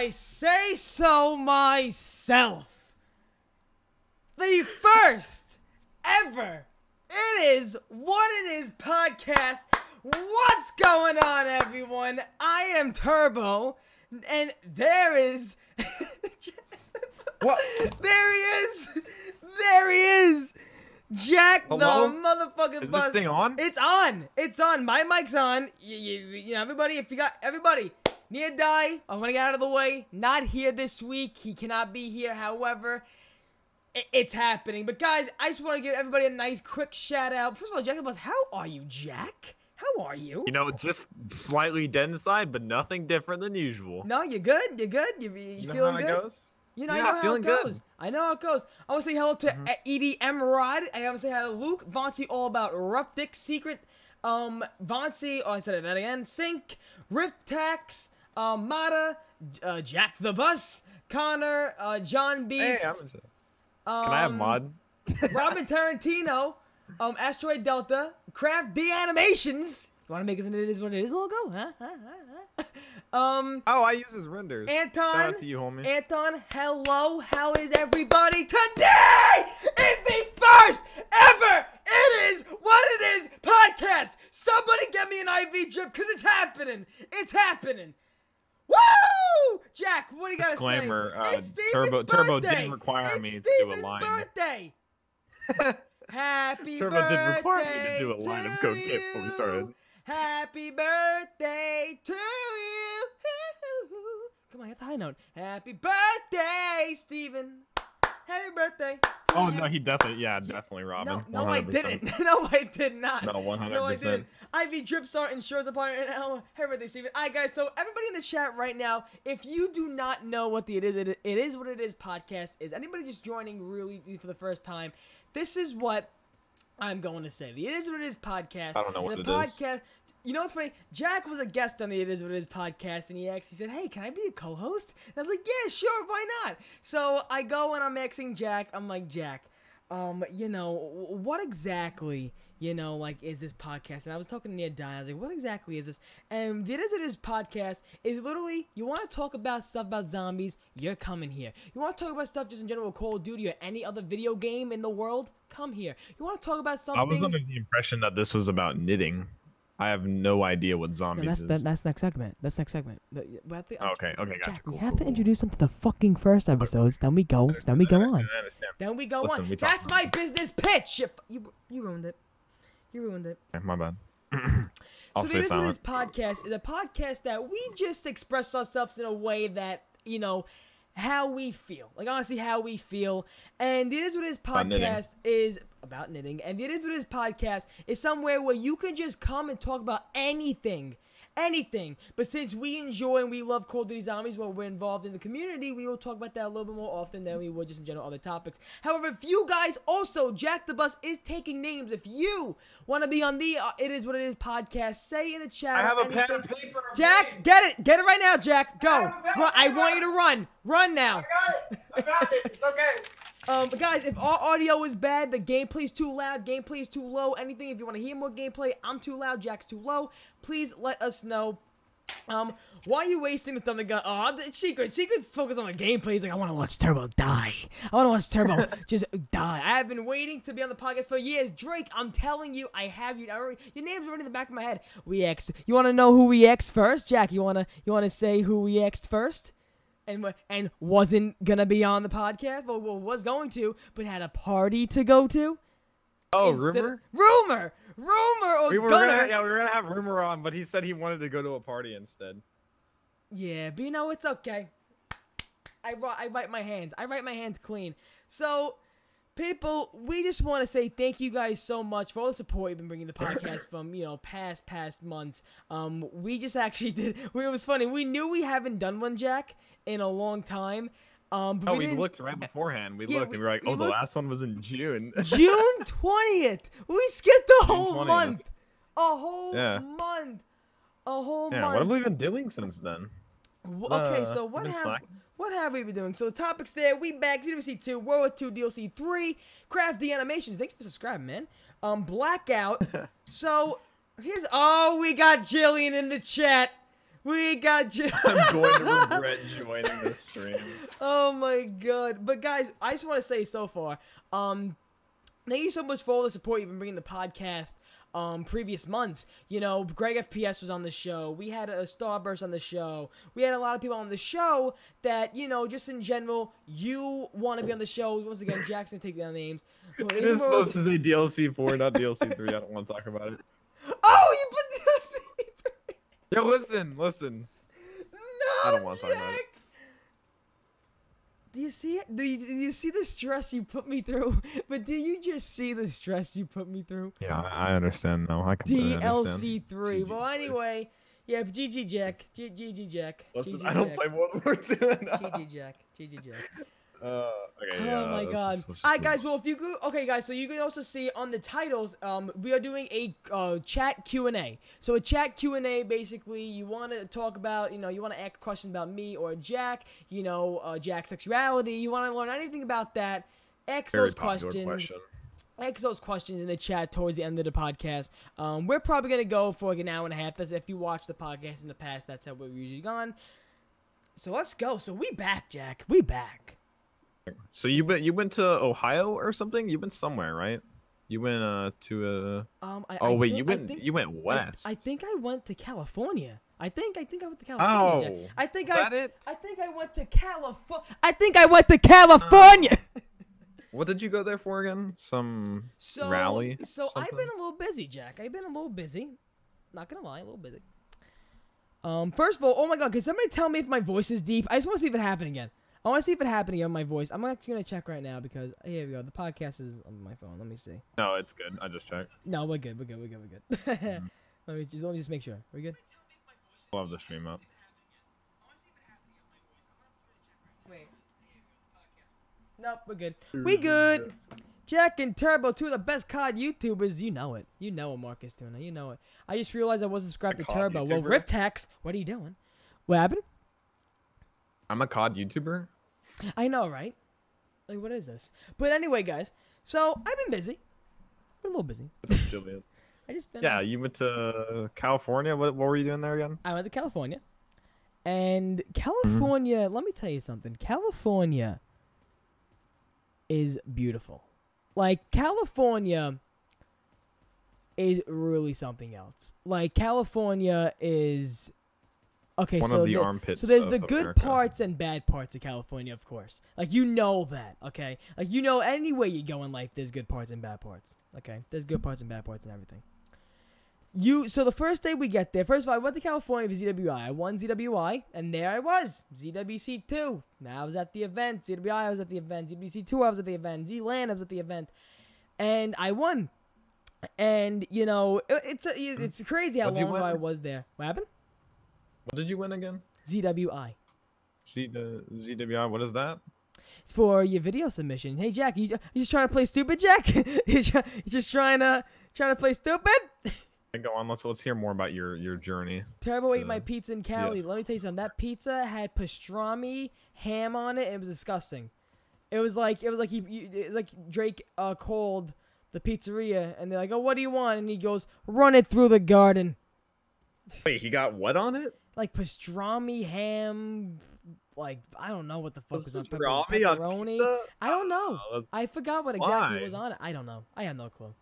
I say so myself, the first ever It Is What It Is podcast. What's going on, everyone? I am Turbo, and there is... What? There he is! There he is! Jack Hello? the motherfucking Is bus. this thing on? It's on. It's on. My mic's on. You know, everybody, if you got... Everybody, Nia Dai, I want to get out of the way. Not here this week. He cannot be here. However, it's happening. But, guys, I just want to give everybody a nice, quick shout-out. First of all, Jack the Bus, how are you, Jack? How are you? You know, just slightly dead inside, but nothing different than usual. No, you're good. You're good. You feeling good? Goes? You know, yeah, I know how feeling it goes. good. I know how it goes. I want to say hello to EDM Rod. I want to say hello to Luke. Vonsi, all about Rough Dick Secret. Vonsi, oh, I said that again. Sync, Rift Tax, Mata, Jack the Bus, Connor, John Beast. Hey, can I have mod? Robin Tarantino, Asteroid Delta, Craft D Animations. You want to make it It Is What It Is logo? Huh? Oh, I use his renders. Anton, shout out to you, homie. Anton, hello. How is everybody? Today is the first ever It Is What It Is podcast. Somebody get me an IV drip because it's happening. It's happening. Woo! Jack, what do you got to say? Disclaimer, It's Steven's birthday. Turbo didn't require me to do a line. Birthday. Happy Turbo birthday did require me to do a line of cocaine before we started. Happy birthday to you. Come on, hit the high note. Happy birthday, Steven. Happy birthday. Oh, no, he definitely Robin. No, I didn't. No, I did not. No, 100%. No, I didn't. IV Drips are insurance partner now. Happy birthday, Steven. All right, guys, so everybody in the chat right now, if you do not know what the It Is What It Is podcast is, anybody just joining really for the first time, this is what I'm going to say. The It Is What It Is podcast. I don't know what it is. You know what's funny? Jack was a guest on the It Is What It Is podcast, and he said, hey, can I be a co-host? And I was like, yeah, sure, why not? So I go and I'm asking Jack, I'm like, Jack, you know, what exactly, you know, like, is this podcast? And I was talking to Nia Dai, I was like, what exactly is this? And the It Is What It Is podcast is literally, you want to talk about stuff about zombies, you're coming here. You want to talk about stuff just in general, Call of Duty or any other video game in the world, come here. You want to talk about something. I was under the impression that this was about knitting. I have no idea what zombies is. That's next segment. That's next segment. Okay, gotcha. Jack, cool, we have to introduce them to the fucking first episodes. Then we go. Then we go on. Then we go on. That's my business pitch. You ruined it. You ruined it. Okay, my bad. So this podcast is a podcast that we just express ourselves in a way that, you know, how we feel. Like, honestly, how we feel. And the It Is What It Is podcast is about knitting. And the It Is What It Is podcast is somewhere where you can just come and talk about anything. Anything. But since we enjoy and we love Call of Duty Zombies when we're involved in the community, we will talk about that a little bit more often than we would just in general other topics. However, if you guys also, Jack the Bus is taking names. If you want to be on the It Is What It Is podcast, say in the chat. I have a pen and paper. Jack, get it. Get it right now, Jack. Go. I want you to run. Run now. I got it. It's okay. But guys, if our audio is bad, the gameplay's too loud, gameplay is too low, anything, if you want to hear more gameplay, I'm too loud, Jack's too low, please let us know. Why are you wasting the thunder gun? Oh, Secret's focused on the gameplay. He's like, I want to watch Turbo die. I want to watch Turbo just die. I have been waiting to be on the podcast for years. Drake, I'm telling you, I have you. Your name's already in the back of my head. We X'd. You want to know who we X'd first? Jack, you want to say who we X'd first? And wasn't gonna be on the podcast, well, was going to, but had a party to go to. Oh, Rumor or we were Gunner. gonna have Rumor on, but he said he wanted to go to a party instead. Yeah, but you know, it's okay. I write my hands. I write my hands clean. So, people, we just want to say thank you guys so much for all the support you've been bringing the podcast from, you know, past months. We just actually did. It was funny. We knew we haven't done one, Jack, in a long time. But we looked right beforehand. We looked and we were like, oh, the last one was in June. June 20th. We skipped a whole month. A whole month. What have we been doing since then? Okay, so what have we been doing? So topics there, we back ZWC2, World War II DLC4, Craft D Animations. Thanks for subscribing, man. Blackout. So here's we got Jillian in the chat. We got you. I'm going to regret joining this stream. Oh my god. But guys, I just want to say so far, thank you so much for all the support you've been bringing the podcast previous months. You know, Greg FPS was on the show. We had a Starburst on the show. We had a lot of people on the show that, you know, just in general, you want to be on the show. Once again, Jackson, take down names. It is supposed to say DLC4, not DLC3. I don't want to talk about it. Oh, you put DLC3. Yo, listen. No, I don't want to talk about it. Do you see it? Do you see the stress you put me through? But do you just see the stress you put me through? Yeah, I understand now. I completely understand. DLC3. Well, anyway, yeah, GG Jack. GG Jack. Listen, GG I don't Jack. play World War II. GG Jack. GG Jack. Okay, Oh my god. Alright guys, well if you go, okay guys, so you can also see on the titles, we are doing a chat Q&A. So a chat Q&A, basically, you want to talk about, you know, you want to ask questions about me or Jack, you know, Jack's sexuality, you want to learn anything about that, ask those questions. Ask those questions in the chat towards the end of the podcast. We're probably going to go for like an hour and a half. That's if you watch the podcast in the past, that's how we've usually gone. So let's go. So we back, Jack. We back. So you went to Ohio or something? You went somewhere, right? You went to you went west. I think I went to California. I think I went to California. Jack. Oh, I think is that it? I think I went to California. I think I went to California. What did you go there for again? Some rally? So something? I've been a little busy, Jack. I've been a little busy. Not gonna lie, a little busy. First of all, oh my god, can somebody tell me if my voice is deep? I just want to see if it happened again. I want to see if it happened again on my voice. I'm actually going to check right now because, here we go. The podcast is on my phone. Let me see. No, it's good. I just checked. No, we're good. We're good. Let me just make sure. We're good? Love the stream up. Wait. Nope, we're good. We good. Jack and Turbo, two of the best COD YouTubers. You know it. You know it, Marcus Tuna. You know it. I just realized I wasn't subscribed to Turbo. YouTuber? Well, Rift Hacks, what are you doing? What happened? I'm a COD YouTuber? I know, right? Like, what is this? But anyway, guys. So, I've been busy. Been a little busy. Julian. I just been... Yeah, you went to California. What were you doing there again? I went to California. And California, let me tell you something. California is beautiful. Like, California is really something else. Like, California is... Okay, One of the armpits so there's the of good America. parts and bad parts of California, of course. Like, you know that, okay? Like, you know anywhere you go in life, there's good parts and bad parts, okay? There's good parts and bad parts and everything. So the first day we get there, first of all, I went to California for ZWI. I won ZWI, and there I was, ZWC2. Now I was at the event. ZWI, I was at the event. ZWC2, I was at the event. Z-Land, I was at the event. And I won. And, you know, it's crazy how long ago I was there. What happened? What did you win again? ZWI. ZWI, what is that? It's for your video submission. Hey, Jack, you just trying to play stupid, Jack? you just trying to play stupid? Go on, let's hear more about your journey. Turbo ate my pizza in Cali. Yeah. Let me tell you something. That pizza had pastrami ham on it, and it was disgusting. It was like Drake called the pizzeria, and they're like, "Oh, what do you want?" And he goes, "Run it through the garden." Wait, he got what on it? Like pastrami ham, like I don't know what the fuck was on pepperoni. On I don't know. I forgot what exactly was on it. I don't know. I have no clue.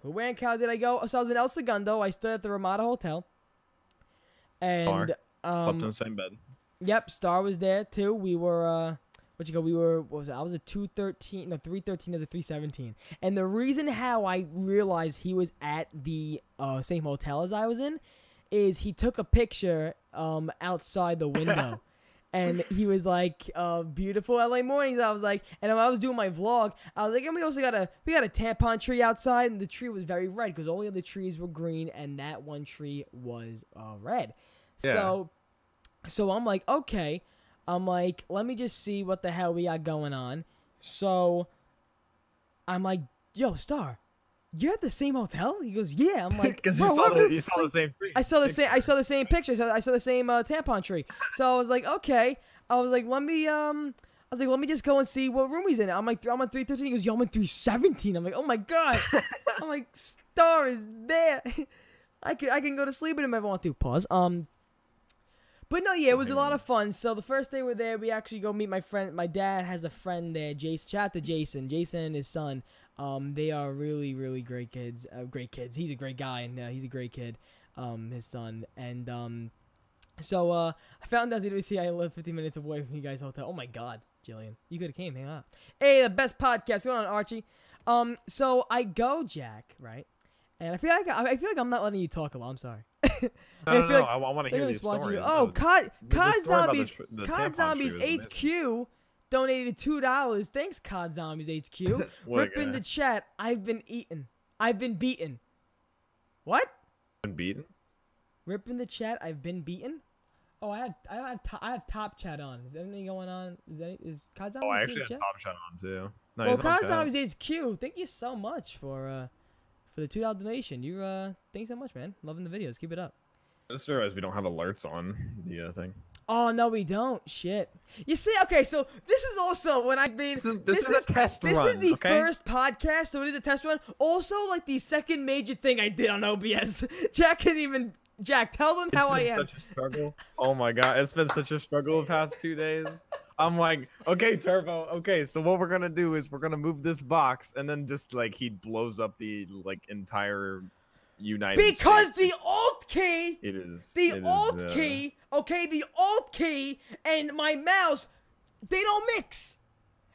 Where in Cali did I go? So I was in El Segundo. I stood at the Ramada Hotel. And slept in the same bed. Yep, Star was there too. We were what was it? I was a 313 as a 317. And the reason how I realized he was at the same hotel as I was in is he took a picture outside the window. And he was like, beautiful LA mornings. I was like, and when I was doing my vlog, I was like, and we got a tampon tree outside, and the tree was very red because all the other trees were green, and that one tree was red. Yeah. So I'm like, okay. I'm like, let me just see what the hell we got going on. So I'm like, yo, Star, you're at the same hotel? He goes, yeah. I'm like, because you saw the same tree. I saw the same pictures. I saw the same tampon tree. So I was like, okay. I was like, let me just go and see what room he's in. I'm on 313. He goes, yo, I'm in 317. I'm like, oh my god. I'm like, Star is there. I can go to sleep with him if I want to. Pause. But no, yeah, it was a lot of fun. So the first day we're there, we actually go meet my friend. My dad has a friend there, Jason. Shout out to Jason. Jason and his son. They are really, really great kids. Great kids. He's a great guy, and he's a great kid. His son. And so I found out ZWC I live 15 minutes away from you guys' hotel. Oh my God, Jillian, you could have came. Hang on. Hey, the best podcast. What's going on, Archie? So I go, Jack, right? And I feel like I'm not letting you talk a lot. I'm sorry. No, I want to hear these stories. Oh, COD Zombies HQ donated $2. Thanks, COD Zombies HQ. Rip in the chat. I've been beaten. What? Been beaten? Rip in the chat. I've been beaten. Oh, I have top chat on. Is anything going on? Is COD Zombies? Oh, I actually have top chat on too. No, well, COD Zombies HQ. Thank you so much for the $2 donation. Thanks so much, man. Loving the videos. Keep it up. I just realized we don't have alerts on the thing. Oh no, we don't. Shit. You see, okay, so this is also when I mean this is a test run. This is the first podcast, so it is a test run. Also, like the second major thing I did on OBS. Jack, tell them how I am. It's been such a struggle. Oh my God, it's been such a struggle the past 2 days. I'm like, okay, Turbo. Okay, so what we're gonna do is we're gonna move this box, and then just like he blows up the entire United States. Because the alt key. It is. The alt key. Okay, the alt key and my mouse, they don't mix.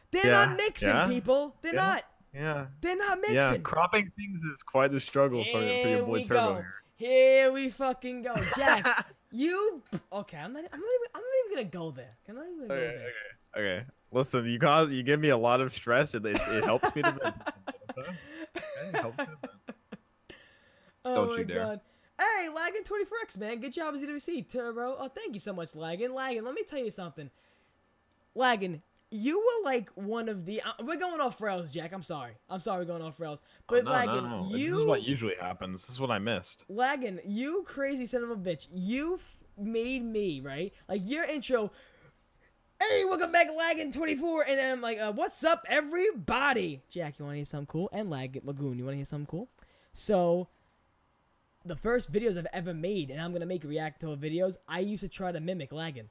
They're not mixing, people. They're not. Yeah. They're not mixing. Yeah, cropping things is quite the struggle for your boy Turbo here. Here we fucking go, Jack. Okay? I'm not even gonna go there. I'm not even gonna go there. Okay. Listen, you give me a lot of stress, and it helps me to. Okay? It helps me to. Oh my God. Hey, Laggin 24X, man. Good job, ZWC. Turbo. Oh, thank you so much, Laggin. Laggin, let me tell you something. Laggin, you were like one of the... we're going off rails, Jack. I'm sorry. we're going off rails. But Laggin, no. This is what usually happens. This is what I missed. Laggin, you crazy son of a bitch. You made me, right? Like, your intro... Hey, welcome back, Laggin 24. And then I'm like, what's up, everybody? Jack, you want to hear something cool? And Lagoon, you want to hear something cool? So... the first videos I've ever made, and I'm going to make reactor videos, I used to try to mimic Laggin.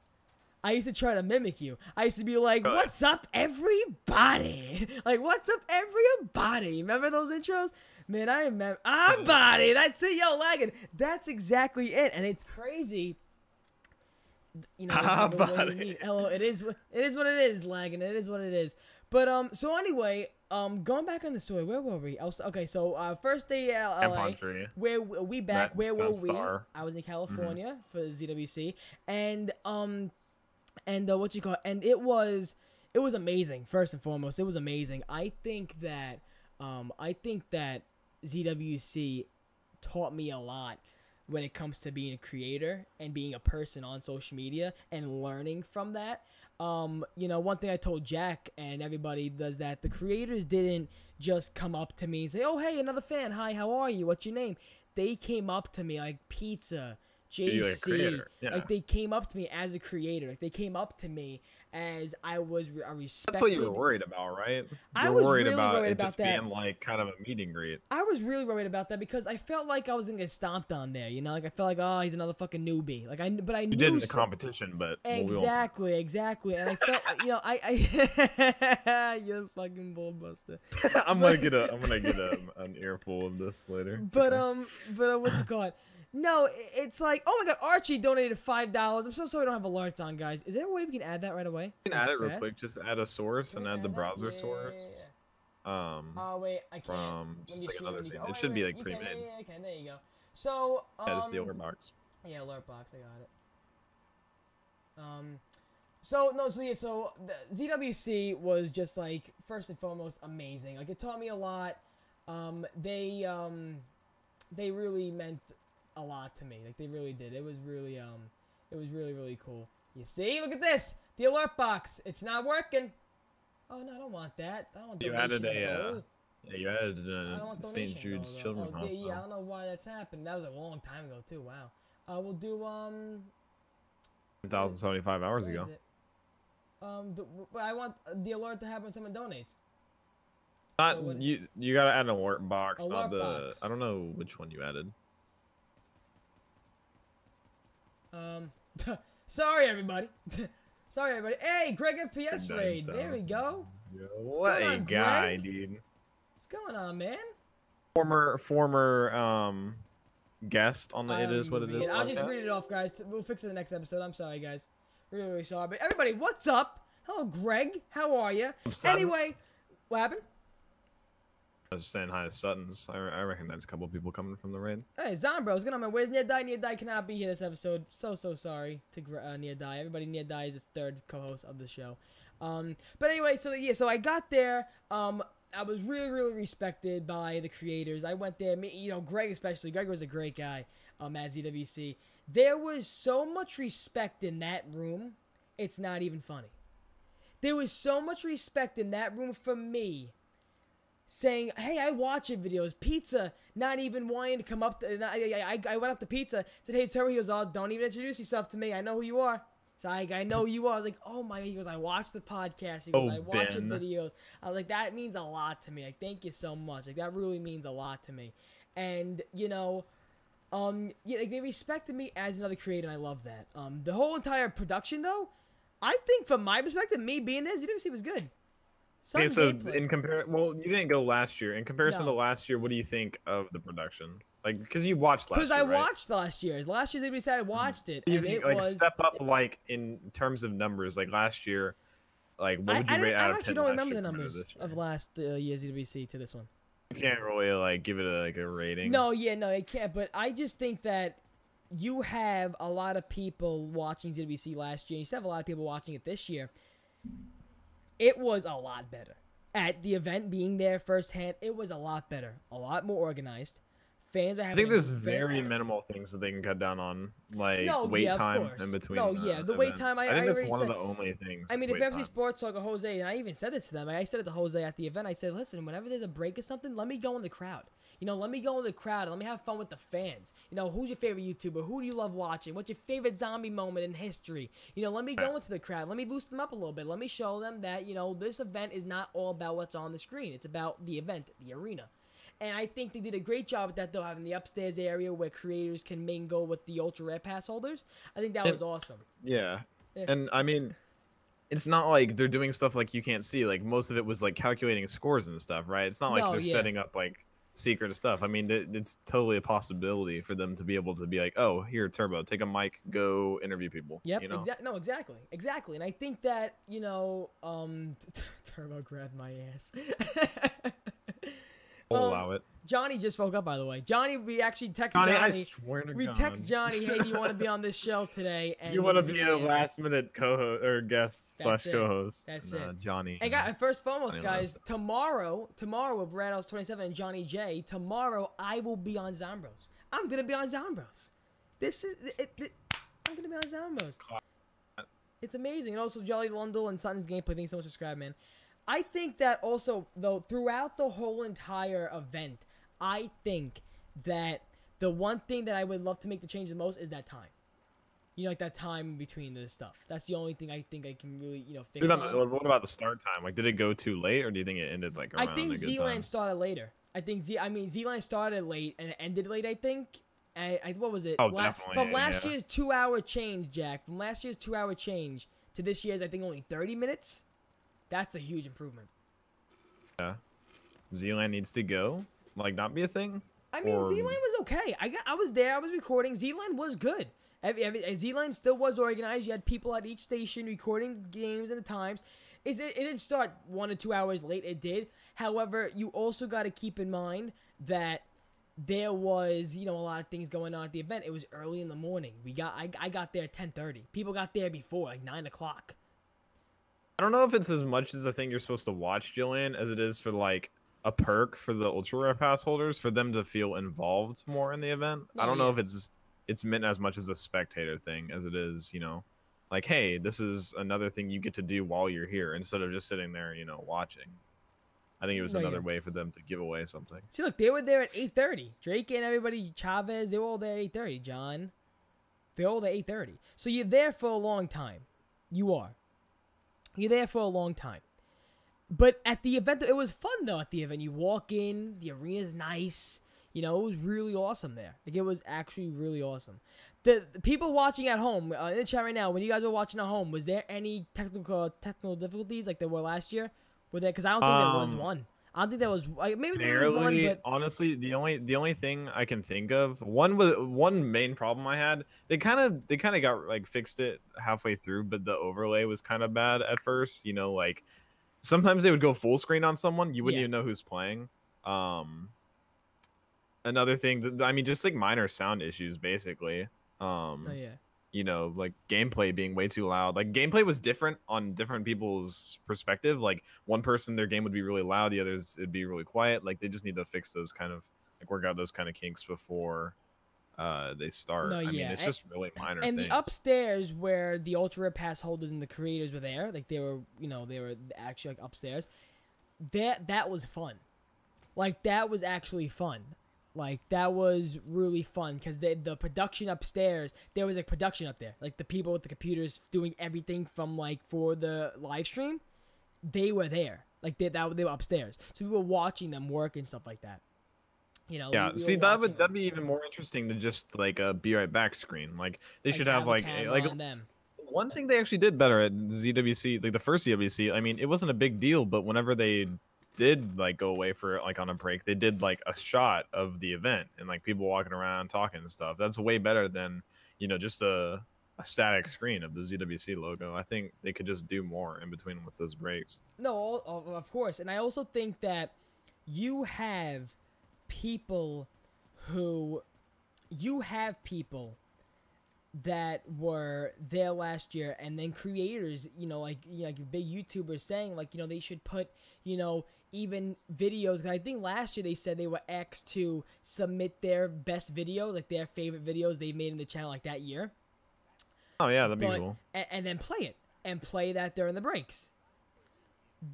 I used to try to mimic you. I used to be like, what's up, everybody? Like, what's up, everybody? Remember those intros? Man, I remember. Body. That's it, yo, Laggin. That's exactly it, and it's crazy. You know, hello, it is what it is, Laggin. It is what it is. But, so anyway... going back on the story, where were we? Okay, so first day at LA, where we back? Where were we? I was in California for the ZWC, and what you call it? And it was amazing. First and foremost, it was amazing. I think that ZWC taught me a lot when it comes to being a creator and being a person on social media and learning from that. You know, one thing I told Jack and everybody does that, the creators didn't just come up to me and say, oh, hey, another fan. Hi, how are you? What's your name? They came up to me like Pizza, JC. Like, they came up to me as a creator. Like, they came up to me as I was a respected... That's what you were worried about, right? I was really worried about it just being like kind of a meet and greet. I was really worried about that because I felt like I was gonna get stomped on there. You know, like I felt like, oh, he's another fucking newbie. Like I knew. You did in the competition, but exactly. And I felt, you know, you're fucking bullbuster. I'm gonna get an earful of this later. But what you call it? No, it's like, oh my God, Archie donated $5. I'm so sorry we don't have alerts on, guys. Is there a way we can add that right away? You can add it real quick. Just add a source and add the browser source. Oh wait, I can't. From just like another thing. It should be like pre-made. Okay, there you go. So yeah, just the alert box. Yeah, alert box. I got it. So the ZWC was just like first and foremost amazing. Like it taught me a lot. They really meant a lot to me. Like they really did. It was really really cool. You see? Look at this. The alert box. It's not working. Oh no, I don't want that. I don't want you added you added St. Jude's Children's Hospital. Yeah, I don't know why that's happened. That was a long time ago too. Wow. We'll do 1,075 hours ago. I want the alert to happen when someone donates. You gotta add an alert box, not the box. I don't know which one you added. Sorry, everybody. Sorry, everybody. Hey, Greg FPS raid. There we go. What a guy, dude. What's going on, man? Former guest on the It Is What It Is podcast. I'll just read it off, guys. We'll fix it in the next episode. I'm sorry, guys. Really, really sorry. But everybody, what's up? Hello, Greg. How are you? Anyway, what happened? I was just saying hi to Sutton's. I recognize a couple of people coming from the raid. Hey, Zombro, what's going on, man? Where's Near Die? Near Die cannot be here this episode. So sorry to Near Die. Everybody, Near Die is his third co-host of the show. But anyway, so I got there. I was really respected by the creators. I went there, Greg especially. Greg was a great guy at ZWC. There was so much respect in that room, it's not even funny. There was so much respect in that room for me, saying, hey, I watch your videos. Pizza, not even wanting to come up to, I went up to Pizza, said, hey, Terry. He goes, oh, don't even introduce yourself to me. I know who you are. So I know who you are. I was like, oh my God. He goes, I watch the podcast. He goes, I watch your videos. I was like, that means a lot to me. Like, thank you so much. Like, that really means a lot to me. And, they respected me as another creator, and I love that. The whole entire production, though, I think from my perspective, me being there, ZWC was good. Okay, so well, you didn't go last year. In comparison to last year, what do you think of the production? Like, because you watched last year, because I watched last year's. Last year's ZWC, I watched it. You think, like, step up, like, in terms of numbers, like last year, like, what would you rate out of 10? I actually don't remember the numbers of last year's ZWC to this one. You can't really, like, give it a rating. No, it can't. But I just think that you have a lot of people watching ZWC last year. You still have a lot of people watching it this year. It was a lot better. At the event, being there firsthand, it was a lot better. A lot more organized. Fans are having. I think there's very minimal things that they can cut down on, like wait time in between. The wait time. I think that's one of the only things. I mean, if FC Sports Talk or Jose, and I even said this to them. I said it to Jose at the event. I said, listen, whenever there's a break or something, let me go in the crowd. Let me go in the crowd and let me have fun with the fans. Who's your favorite YouTuber? Who do you love watching? What's your favorite zombie moment in history? Let me go into the crowd. Let me boost them up a little bit. Let me show them that, this event is not all about what's on the screen. It's about the event, the arena. And I think they did a great job with that, though, having the upstairs area where creators can mingle with the Ultra Rare Pass holders. I think that was awesome. Yeah. And, I mean, it's not like they're doing stuff like you can't see. Like, most of it was, like, calculating scores and stuff, right? It's not like they're setting up, like, secret stuff. I mean, it's totally a possibility for them to be able to be like, oh, here, Turbo, take a mic, go interview people. Yep, exactly. And I think that, Turbo grabbed my ass. We'll allow it. Johnny just woke up, by the way. Johnny, we actually texted Johnny. I swear to God. We text Johnny, hey, do you want to be on this show today? And you want to be a last-minute co-host or guest / co-host? That's it. Johnny. And first and foremost, guys, tomorrow with Brad House 27 and Johnny J, tomorrow I will be on Zombros. I'm gonna be on Zombros. I'm gonna be on Zombros. It's amazing. And also Jolly Lundell and Sutton's Gameplay. Thanks so much for subscribing, man. I think that also, though, throughout the whole entire event, I think that the one thing that I would love to make the change the most is that time. Like that time between the stuff. That's the only thing I think I can really, fix. What about the start time? Like, did it go too late, or do you think it ended like around I think Z-Land started later. Z-Land started late and it ended late, I think. What was it? Oh, definitely. From last year's 2-hour change, Jack. From last year's 2-hour change to this year's, I think, only 30 minutes. That's a huge improvement. Yeah. Z-Land needs to go? Like, not be a thing? I mean, Z-Land was okay. I was there. I was recording. Z-Land was good. Z-Land still was organized. You had people at each station recording games and the times. It didn't start 1 or 2 hours late. It did. However, you also got to keep in mind that there was, a lot of things going on at the event. It was early in the morning. I got there at 10:30. People got there before, like 9 o'clock. I don't know if it's as much as a thing you're supposed to watch, Jillian, as it is for, like, a perk for the Ultra Rare Pass holders for them to feel involved more in the event. I don't know if it's meant as much as a spectator thing as it is, like, hey, this is another thing you get to do while you're here instead of just sitting there, watching. I think it was another way for them to give away something. See, look, they were there at 8:30. Drake and everybody, Chavez, they were all there at 8:30. John, they're all there at 8:30. So you're there for a long time. You are. You're there for a long time. But at the event, it was fun, though, at the event. You walk in, the arena's nice. It was really awesome there. Like, it was actually really awesome. the people watching at home in the chat right now, when you guys were watching at home, was there any technical difficulties like there were last year? Were there? Because I don't think there was one. I don't think there was. Like, maybe there was one, but honestly, the only thing I can think of, one main problem I had. They kind of got like fixed it halfway through, but the overlay was kind of bad at first. You know, like sometimes they would go full screen on someone, you wouldn't even know who's playing. Another thing, I mean, just like minor sound issues, basically. oh yeah. You know, like gameplay being way too loud. Like gameplay was different on different people's perspective. Like one person, their game would be really loud, the others it'd be really quiet. Like they just need to fix those kind of like work out those kind of kinks before they start. No, I mean, yeah. it's just really minor And things. the upstairs where the Ultra Rare Pass holders and the creators were there, like they were, you know, they were actually like upstairs. That was fun. Like that was actually fun. Like that was really fun because the production upstairs, there was like production up there. Like the people with the computers doing everything from like for the live stream, they were there. Like they were upstairs, so we were watching them work and stuff like that. You know. Yeah. we See, were that'd watching be even more interesting than just like a be right back screen. Like they should them. have like a camera like on them. one thing they actually did better at ZWC, like the first ZWC. I mean, it wasn't a big deal, but whenever they did like go away for like on a break, they did like a shot of the event and like people walking around talking and stuff. That's way better than, you know, just a static screen of the ZWC logo. I think they could just do more in between with those breaks. No, of course, and I also think that you have people that were there last year, and then creators, you know, like big YouTubers saying like, you know, they should put, you know, even videos. 'Cause I think last year they said they were asked to submit their best videos, like their favorite videos they made in the channel like that year. Oh yeah, that'd be cool. And then play that during the breaks.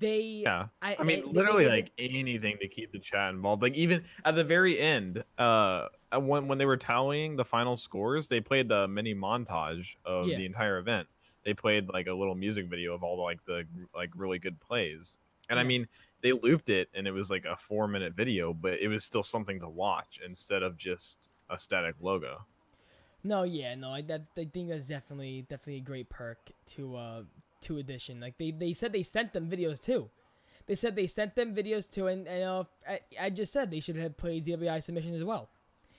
I mean, literally like anything to keep the chat involved. Like even at the very end, when they were tallying the final scores, they played the mini montage of the entire event. They played like a little music video of all the really good plays. And I mean, they looped it, and it was like a 4-minute video, but it was still something to watch instead of just a static logo. No, yeah, no, I think that's definitely a great perk to Edition. Like they said they sent them videos too. They said they sent them videos too, and I just said they should have played ZWI submissions as well.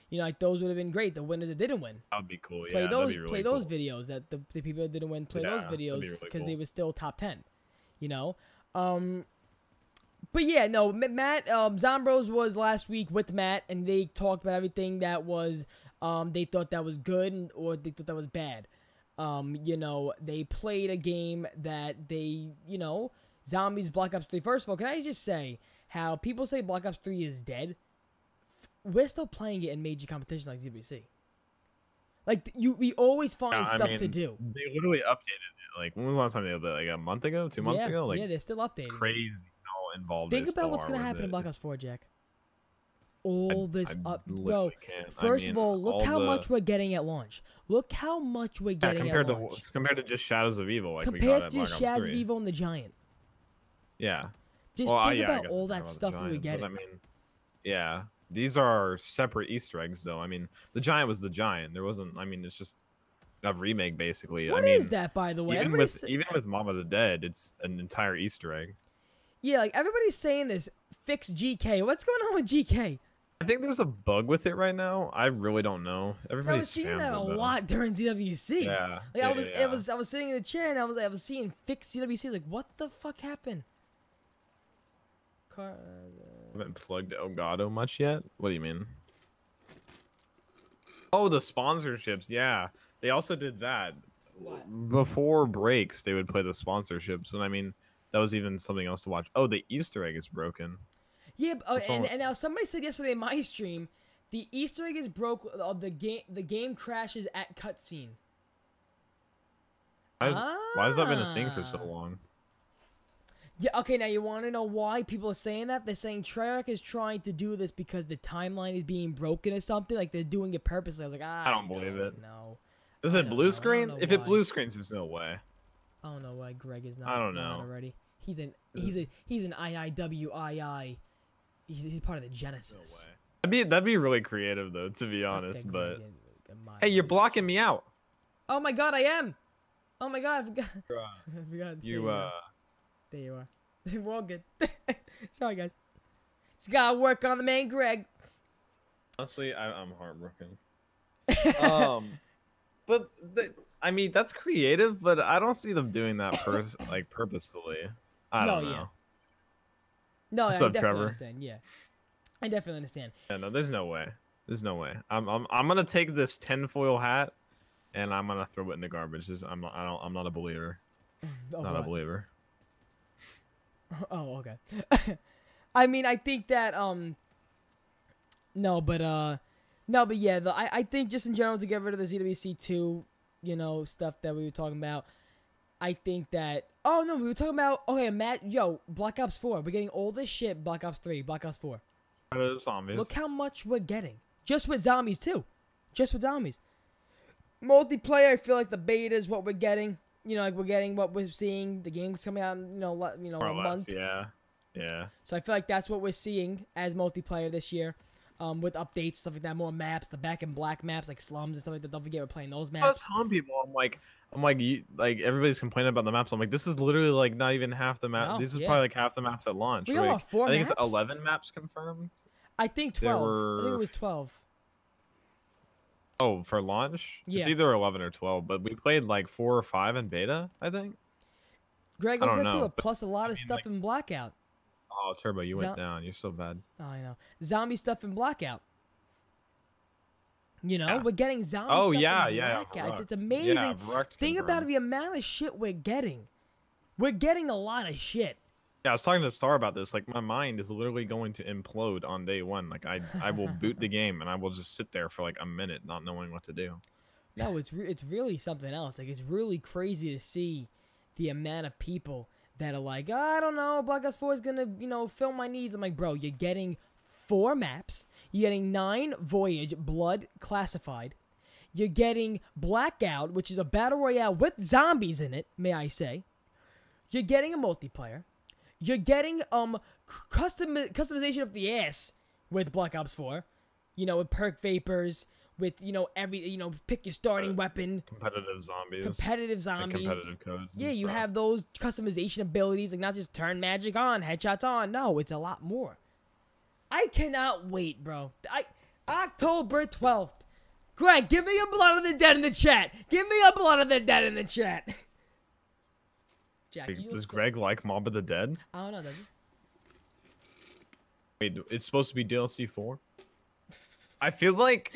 You know, like those would have been great. The winners that didn't win. That would be cool. Play yeah, those, that'd be really play cool. those videos that the people that didn't win. Play those videos because they were still top 10. You know. But yeah, no, Matt, Zombros was last week with Matt, and they talked about everything that was, they thought that was good or they thought that was bad. You know, they played a game that they, you know, Zombies Black Ops 3. First of all, can I just say how people say Black Ops 3 is dead? We're still playing it in major competitions like ZWC. Like, we always find stuff to do. They literally updated it. Like, when was the last time they updated? Like a month ago? 2 months ago? Like, yeah, they're still updating. It's crazy how involved Think about what's going to happen in Black Ops 4, Jack. Bro, first of all, look how much we're getting at launch. Look how much we're getting at launch. Compared to just Shadows of Evil. Like compared to just Shadows of Evil and the Giant. Yeah. Just think about all that stuff we were getting. I mean, yeah. These are separate Easter eggs, though. I mean, the Giant was the Giant. There wasn't, I mean, it's just a remake, basically. What is that, by the way? Even with Mama the Dead, it's an entire Easter egg. Yeah, like, everybody's saying this, fix GK. What's going on with GK? I think there's a bug with it right now. I really don't know. Everybody's I was seeing that a lot during ZWC. Yeah. Like I was sitting in the chair and I was seeing fix ZWC. I was like, what the fuck happened? Haven't plugged Elgato much yet. What do you mean? Oh, the sponsorships. Yeah, they also did that. What? Before breaks. They would play the sponsorships, and I mean, that was even something else to watch. Oh, the Easter egg is broken. Yeah, and now somebody said yesterday in my stream, the Easter egg is broke. The game crashes at cutscene. Why has that been a thing for so long? Yeah, okay, now you want to know why people are saying that? They're saying Treyarch is trying to do this because the timeline is being broken or something. Like, they're doing it purposely. I was like, I don't believe it. No. Is it blue screen? If it blue screens, there's no way. I don't know why Greg is not. I don't know. Already. He's an IIWII. He's part of the Genesis. No way. That'd be really creative though, to be honest. But Hey, you're blocking me out. Oh my god, I am. Oh my god, I forgot. I forgot. There you are. We're all good. Sorry, guys. Just gotta work on the man, Greg. Honestly, I'm heartbroken. But I mean, that's creative, but I don't see them doing that like purposefully. I don't know. Yeah. No, What's I up, definitely Trevor? understand. Yeah, I definitely understand. Yeah, no, there's no way. There's no way. I'm gonna take this tinfoil hat, and I'm gonna throw it in the garbage. I'm not a believer. Oh, Not what? a believer. Oh, okay. I mean, I think that no, but yeah, I think just in general to get rid of the ZWC2, you know, stuff that we were talking about. I think that we were talking about Black Ops 4. We're getting all this shit. Black Ops 3, Black Ops 4. Zombies. Look how much we're getting. Just with zombies too. Just with zombies. Multiplayer, I feel like the beta is what we're getting. You know, like we're getting what we're seeing. The game's coming out in, More a or less, month. yeah. So I feel like that's what we're seeing as multiplayer this year. With updates, stuff like that, more maps, the Back in Black maps, like slums and stuff like that. Don't forget we're playing those maps. I was telling people, I'm like everybody's complaining about the maps. I'm like, this is literally like not even half the map. No, this is yeah. probably like half the maps at launch. We got Like, 4 I think maps? it's 11 maps confirmed. I think 12. I think it was 12. Oh, for launch? Yeah. It's either 11 or 12, but we played like 4 or 5 in beta, I think. Greg I was don't there too, know, plus a lot of mean, stuff like- in Blackout. Oh, Turbo, you went down. You're so bad. Oh, I know. Zombie stuff in Blackout. You know, Yeah. we're getting zombie Oh, stuff yeah, in yeah. Blackout. It's Vrucht. amazing. Yeah, Vrucht Think about confirmed. the amount of shit we're getting. We're getting a lot of shit. Yeah, I was talking to Star about this. Like, my mind is literally going to implode on day one. Like, I will boot the game, and I will just sit there for like a minute not knowing what to do. No, it's really something else. Like, it's really crazy to see the amount of people that are like, I don't know, Black Ops 4 is gonna, fill my needs. I'm like, bro, you're getting 4 maps. You're getting 9 Voyage Blood classified. You're getting Blackout, which is a battle royale with zombies in it, may I say. You're getting a multiplayer. You're getting customization of the ass with Black Ops 4. With perk vapors, with pick your starting weapon. Competitive zombies. Competitive zombies. And competitive codes. Yeah, and you stuff. have those customization abilities, like not just turn magic on, headshots on. No, it's a lot more. I cannot wait, bro. October 12th. Greg, give me a blood of the dead in the chat. Give me a blood of the dead in the chat. Jack, Does Greg like Mob of the Dead? I don't know, does he? Wait, it's supposed to be DLC4? I feel like...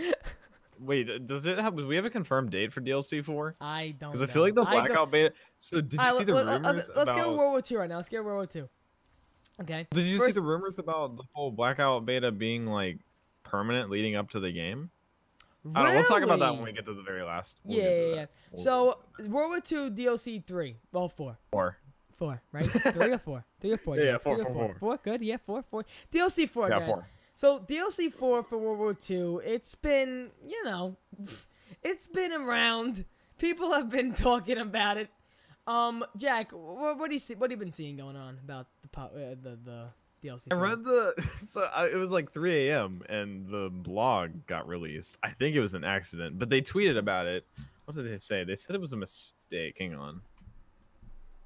Wait, do we have a confirmed date for DLC4? I don't know. Because I feel like the Blackout beta... So did you see the rumors let's about... get World War II right now. Let's get World War II. Okay. Did you see the rumors about the whole Blackout beta being like permanent leading up to the game? Really? I don't know, we'll talk about that when we get to the very last. Yeah. So World War II DLC 3. Well, 4. 4, right? 3 or 4? 3 or 4? Yeah, 4. 4, good. Yeah, 4. DLC 4, yeah, guys. 4. So DLC 4 for World War II, it's been, it's been around. People have been talking about it. Jack, what do you see? What have you been seeing going on about the DLC? I read it was like 3 a.m. and the blog got released. I think it was an accident, but they tweeted about it. What did they say? They said it was a mistake. Hang on.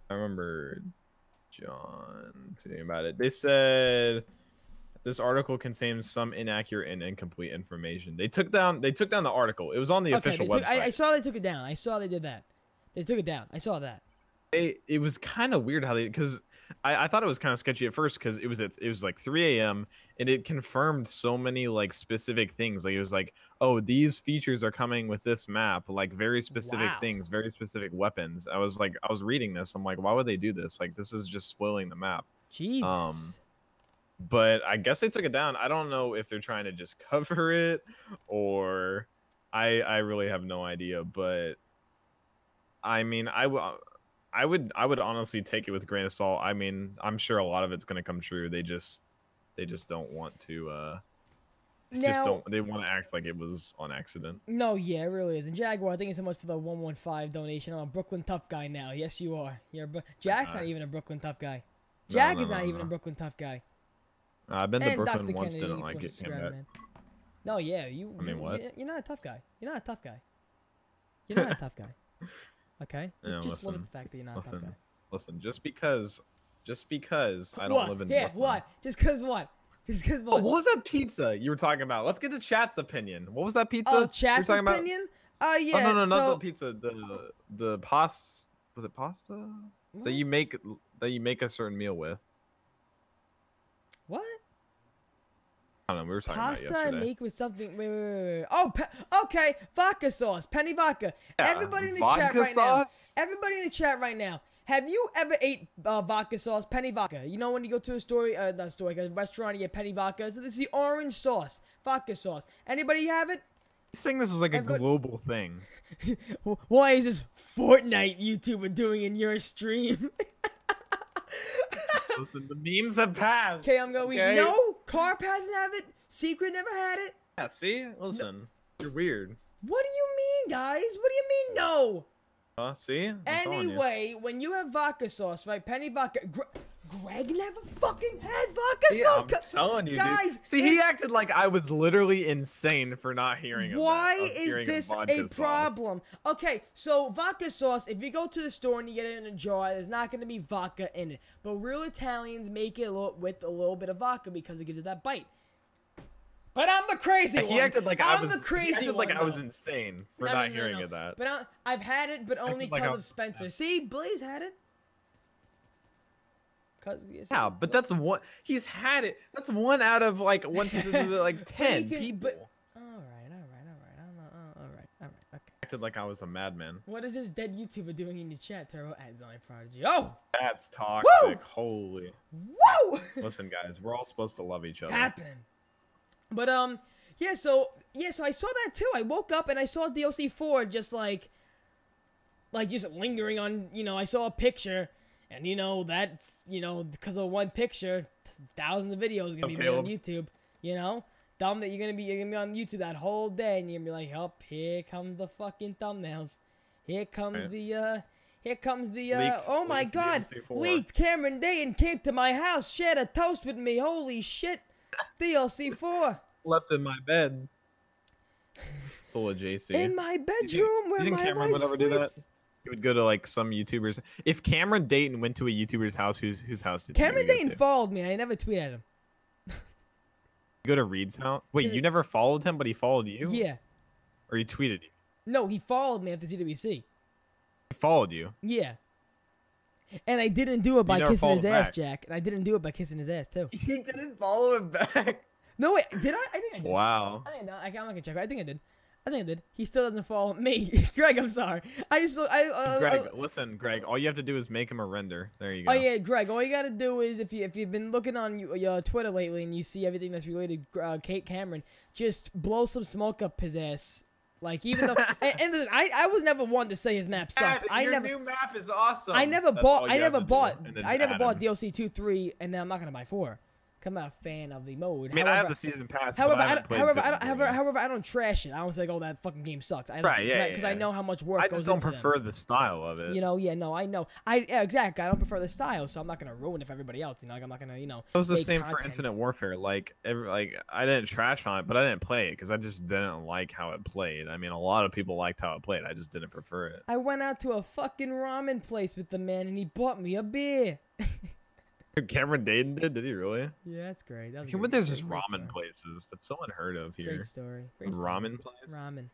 I remember John tweeting about it. They said this article contains some inaccurate and incomplete information. They took down the article. It was on the official website. I saw they took it down. I saw they did that. They took it down. I saw that. It was kind of weird how because I thought it was kind of sketchy at first because it was like 3 a.m. and it confirmed so many like specific things. Like it was like, oh, these features are coming with this map, like very specific things, very specific weapons. I was reading this. I'm like, why would they do this? Like this is just spoiling the map. Jesus. But I guess they took it down. I don't know if they're trying to just cover it or I really have no idea. But I mean, I would honestly take it with a grain of salt. I mean, I'm sure a lot of it's going to come true. They just don't want to they want to act like it was on accident. No, yeah, it really is. And Jaguar, thank you so much for the 115 donation. I'm a Brooklyn Tough guy now. Yes, you are. Jack's not even a Brooklyn Tough guy. Jack is not even a Brooklyn Tough guy. I've been to And Brooklyn Dr. once, Kennedy didn't like it. Came back. No, yeah, you. I mean, what? You're not a tough guy. You're not a tough guy. You're not a tough guy. Okay. Just look at the fact that you're not a tough guy. Listen, just because I don't live in Yeah, Brooklyn. what? Just cause what? Just cause Oh, what? what was that pizza you were talking about? Let's get to chat's opinion. What was that pizza? Oh, you were chat's talking opinion? Yeah. Oh, no, so, not the pizza. The pasta. Was it pasta? what? That you make a certain meal with. What? I don't know. We were talking about Pasta I yesterday. make with something. Wait. Oh, okay. Vodka sauce. Penny vodka. Yeah, Everybody in the vodka chat right sauce? now. Everybody in the chat right now. Have you ever ate vodka sauce? Penny vodka. You know when you go to a restaurant, you get penny vodka. So this is the orange sauce. Vodka sauce. Anybody have it? He's saying this is like a global thing. Why is this Fortnite YouTuber doing in your stream? Listen, the memes have passed. Okay, I'm going. Okay? No, Carp hasn't have it. Secret never had it. Yeah, see? Listen, you're weird. What do you mean, guys? What do you mean, no? See? I'm telling you. Anyway, when you have vodka sauce, right? Penny vodka. Greg never fucking had vodka Yeah, sauce. I'm telling you, guys. dude. See, he acted like I was literally insane for not hearing of Why that, is this vodka a sauce. problem? Okay, so vodka sauce, if you go to the store and you get it in a jar, there's not going to be vodka in it. But real Italians make it with a little bit of vodka because it gives it that bite. But I'm the crazy one. He acted like I'm I was. the crazy he acted one, like I was though. insane for No, not no, hearing of that. But I've had it, but only like because I of was- Spencer. See, Blaze had it. Yeah, but that's one. He's had it. That's one out of like 10 people. All right. Okay. Acted like I was a madman. What is this dead YouTuber doing in the chat? Turbo adds on Prodigy. Oh, That's toxic. Woo! Holy. whoa! Listen, guys, we're all supposed to love each other. Happening. But yeah. So I saw that too. I woke up and I saw DLC4 just like just lingering on. I saw a picture. And that's because of one picture, thousands of videos are gonna be made on YouTube. Dumb that you're gonna be on YouTube that whole day, and you're gonna be like, "Oh, here comes the fucking thumbnails. Here comes the Leaked- oh my leaked God, DLC4. leaked Cameron Dayton came to my house, shared a toast with me. Holy shit, DLC4 Left in my bed. Full of JC. in my bedroom where you think my Cameron wife would ever do that? sleeps." He would go to like some YouTubers. If Cameron Dayton went to a YouTuber's house, whose house did he Cameron go Dayton to? followed me. I never tweeted at him. Go to Reed's house? Wait, you never followed him, but he followed you? Yeah. Or he tweeted you? No, he followed me at the ZWC. He followed you. Yeah. And I didn't do it by never kissing his followed ass, back. Jack. And I didn't do it by kissing his ass, too. You didn't follow him back. No, wait. Did I? I think I did. Wow. I think I did. I'm not going to check. I think I did. He still doesn't follow me. Greg, I'm sorry. Greg, listen, Greg. All you have to do is make him a render. There you go. Oh, yeah, Greg. All you got to do is, if you've been looking on your Twitter lately and you see everything that's related to Kate Cameron, just blow some smoke up his ass. Like, even though... and listen, I was never one to say his map sucked. Your new map is awesome. I never That's bought all you have to do, and then just bought add him. DLC 2, 3, and then I'm not gonna buy 4. I'm not a fan of the mode. I mean, I have the season pass. but I haven't played However, I don't trash it. I don't say, like, oh, that fucking game sucks. I don't, Right, yeah, because yeah. I know how much work I goes just don't into them. prefer the style of it. Yeah, no, I know. Yeah, exactly. I don't prefer the style, so I'm not gonna ruin it for everybody else. Like, I'm not gonna, It was the make same for content. Infinite Warfare. Like I didn't trash on it, but I didn't play it because I just didn't like how it played. I mean, a lot of people liked how it played. I just didn't prefer it. I went out to a fucking ramen place with the man, and he bought me a beer. Cameron Dayton did? Did he really? Yeah, that's great. That was But great. there's just Great ramen story. places. That's so unheard of here. Great story. Great story. Ramen place? Ramen.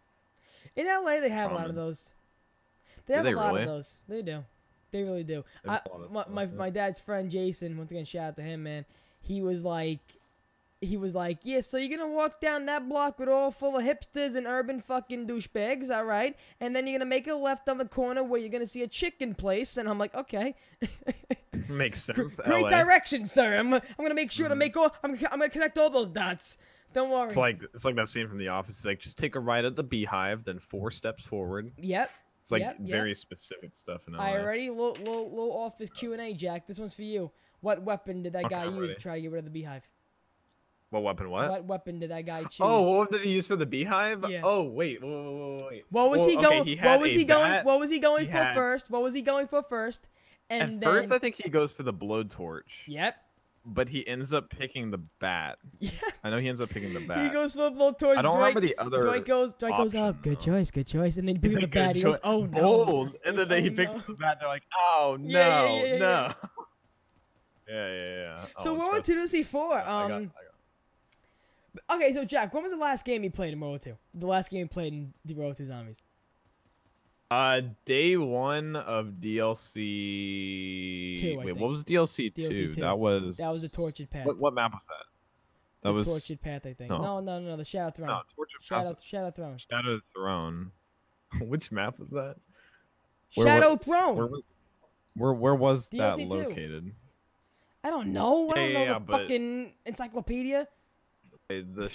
In LA, they have a lot of Ramen. those. They have they a lot really? of those. They do. They really do. They have a lot of stuff, My yeah. dad's friend Jason, once again, shout out to him, man. He was like, yeah, so you're gonna walk down that block with all full of hipsters and urban fucking douchebags, all right? And then you're gonna make a left on the corner where you're gonna see a chicken place. And I'm like, okay. Makes sense. Great LA. direction, sir. I'm gonna make sure to make all. I'm gonna connect all those dots. Don't worry. It's like that scene from The Office. It's like just take a right at the Beehive, then 4 steps forward. Yep. It's like Yep. very specific stuff in LA. I already low office Q&A, Jack. This one's for you. What weapon did that Okay, guy I'm use ready. to try to get rid of the beehive? What weapon? What weapon did that guy choose? Oh, what did he use for the Beehive? Yeah. Oh, wait. Wait. What was Well, he okay, going? he What had was a he going? bat. What was he going He for first? What was he going for first? And At then, first, I think he goes for the blowtorch. Yep. but he ends up picking the bat. Yeah. I know he ends up picking the bat. He goes football towards I don't Dwight. remember the other. Dwight goes up. Good choice. And then he picks up the bat. He goes, oh no. Bold. And then he picks up the bat. They're like, oh no, no. Yeah. So World War II DLC4. I got. Okay, so Jack, when was the last game you played in World War II? The last game you played in the World War II Zombies? Day 1 of DLC. Wait, what was DLC2? DLC2. That was the Tortured Path. What map was that? That was Tortured Path, I think. No. No, the Shadow Throne. No, Tortured Path. Shadow Throne. Shadow Throne. Which map was that? Shadow Throne. Where was that DLC2. located? I don't know. I don't know the but fucking encyclopedia. The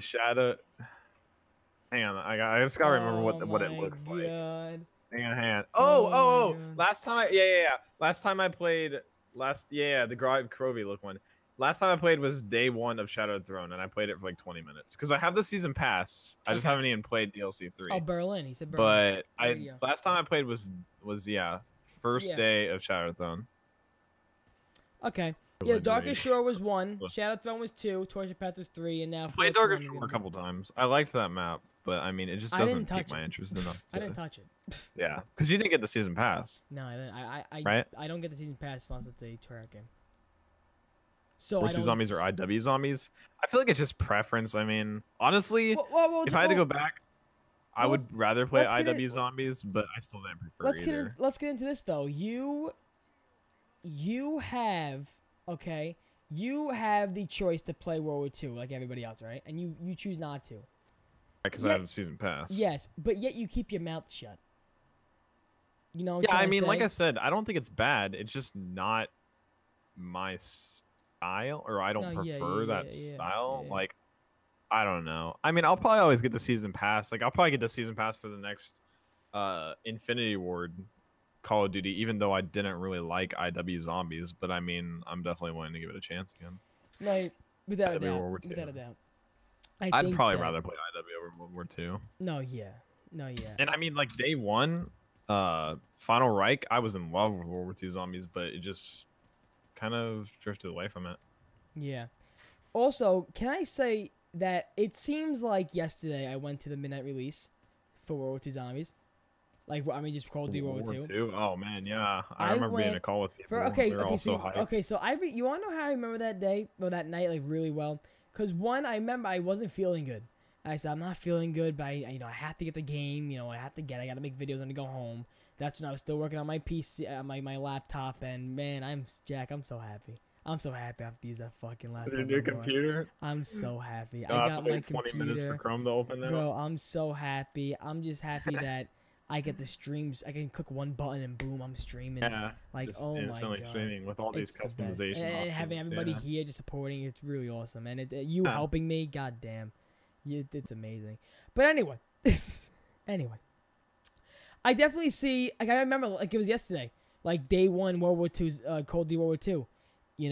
shadow. Hang on, I just gotta remember what it looks like. Hang on. Oh. Last time Last time I played the Crovey look one. Last time I played was day 1 of Shadow Throne, and I played it for like 20 minutes because I have the season pass. I just haven't even played DLC3. Oh, Berlin. He said Berlin. But last time I played was first day of Shadow Throne. Okay. Yeah, Darkest Shore was 1, Shadow Throne was 2, Tortured Path was 3, and now I played Darkest Shore a couple times. I liked that map, but I mean, it just doesn't pique my interest enough. I didn't touch it. Yeah, because you didn't get the season pass. No, I didn't. Right? I don't get the season pass unless it's a Terra game. So World 2 Zombies or IW Zombies? I feel like it's just preference. I mean, honestly, if I had to go back, I would rather play IW Zombies, but I still didn't prefer either. Let's get into this though. You have the choice to play World War II like everybody else, right? And you choose not to. Because I have a season pass. Yes, but yet you keep your mouth shut. You know. Yeah, I mean, like I said, I don't think it's bad. It's just not my style, or I don't prefer that style. Yeah. Like, I don't know. I mean, I'll probably always get the season pass. Like, I'll probably get the season pass for the next Infinity Ward Call of Duty, even though I didn't really like IW Zombies. But I mean, I'm definitely willing to give it a chance again. No, without a doubt. I'd probably rather play IW over World War II. No, yeah. And I mean, like day 1, Final Reich, I was in love with World War II Zombies, but it just kind of drifted away from it. Yeah. Also, can I say that it seems like yesterday I went to the midnight release for World War II Zombies. Like, I mean, just Call of Duty World War II. Oh man, yeah. I remember being in a call with people. So you want to know how I remember that day or that night like really well? Because one, I remember I wasn't feeling good. I said I'm not feeling good, but I have to get the game. I got to make videos when I go home. That's when I was still working on my PC, my laptop, and man, I'm so happy. I'm so happy I have to use that fucking laptop. Your new computer? I'm so happy. I got my 20 minutes for Chrome to open now. Bro, I'm so happy. I'm just happy that I get the streams. I can click one button and boom, I'm streaming. Yeah, like just instantly my god, streaming with all these customization options. And having everybody here just supporting, it's really awesome. And you helping me, goddamn, it's amazing. But anyway, I definitely see. Like I remember, like it was yesterday, like day 1 World War II's Call of Duty World War II. I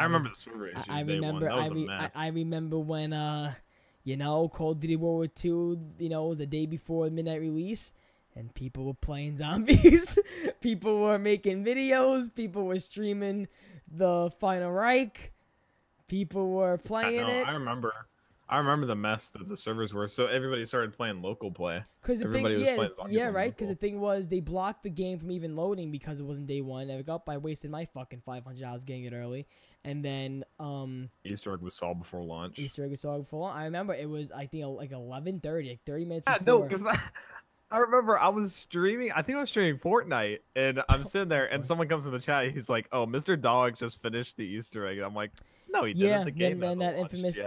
remember the server issues. I remember when Call of Duty World War II, it was the day before midnight release, and people were playing zombies. People were making videos. People were streaming the Final Reich. People were playing it. I remember the mess that the servers were. So everybody started playing local play. Everybody was playing zombies. Yeah, right. Because the thing was, they blocked the game from even loading because it wasn't day 1. I wasted my fucking $500 getting it early. And then Easter egg was solved before launch. I remember it was, I think, like 11:30, like 30 minutes before. No, because I remember I was streaming. I think I was streaming Fortnite, and I'm sitting there, and someone comes in the chat. He's like, "Oh, Mr. Dog just finished the Easter egg." I'm like, "No, he didn't. Yeah, the game that infamous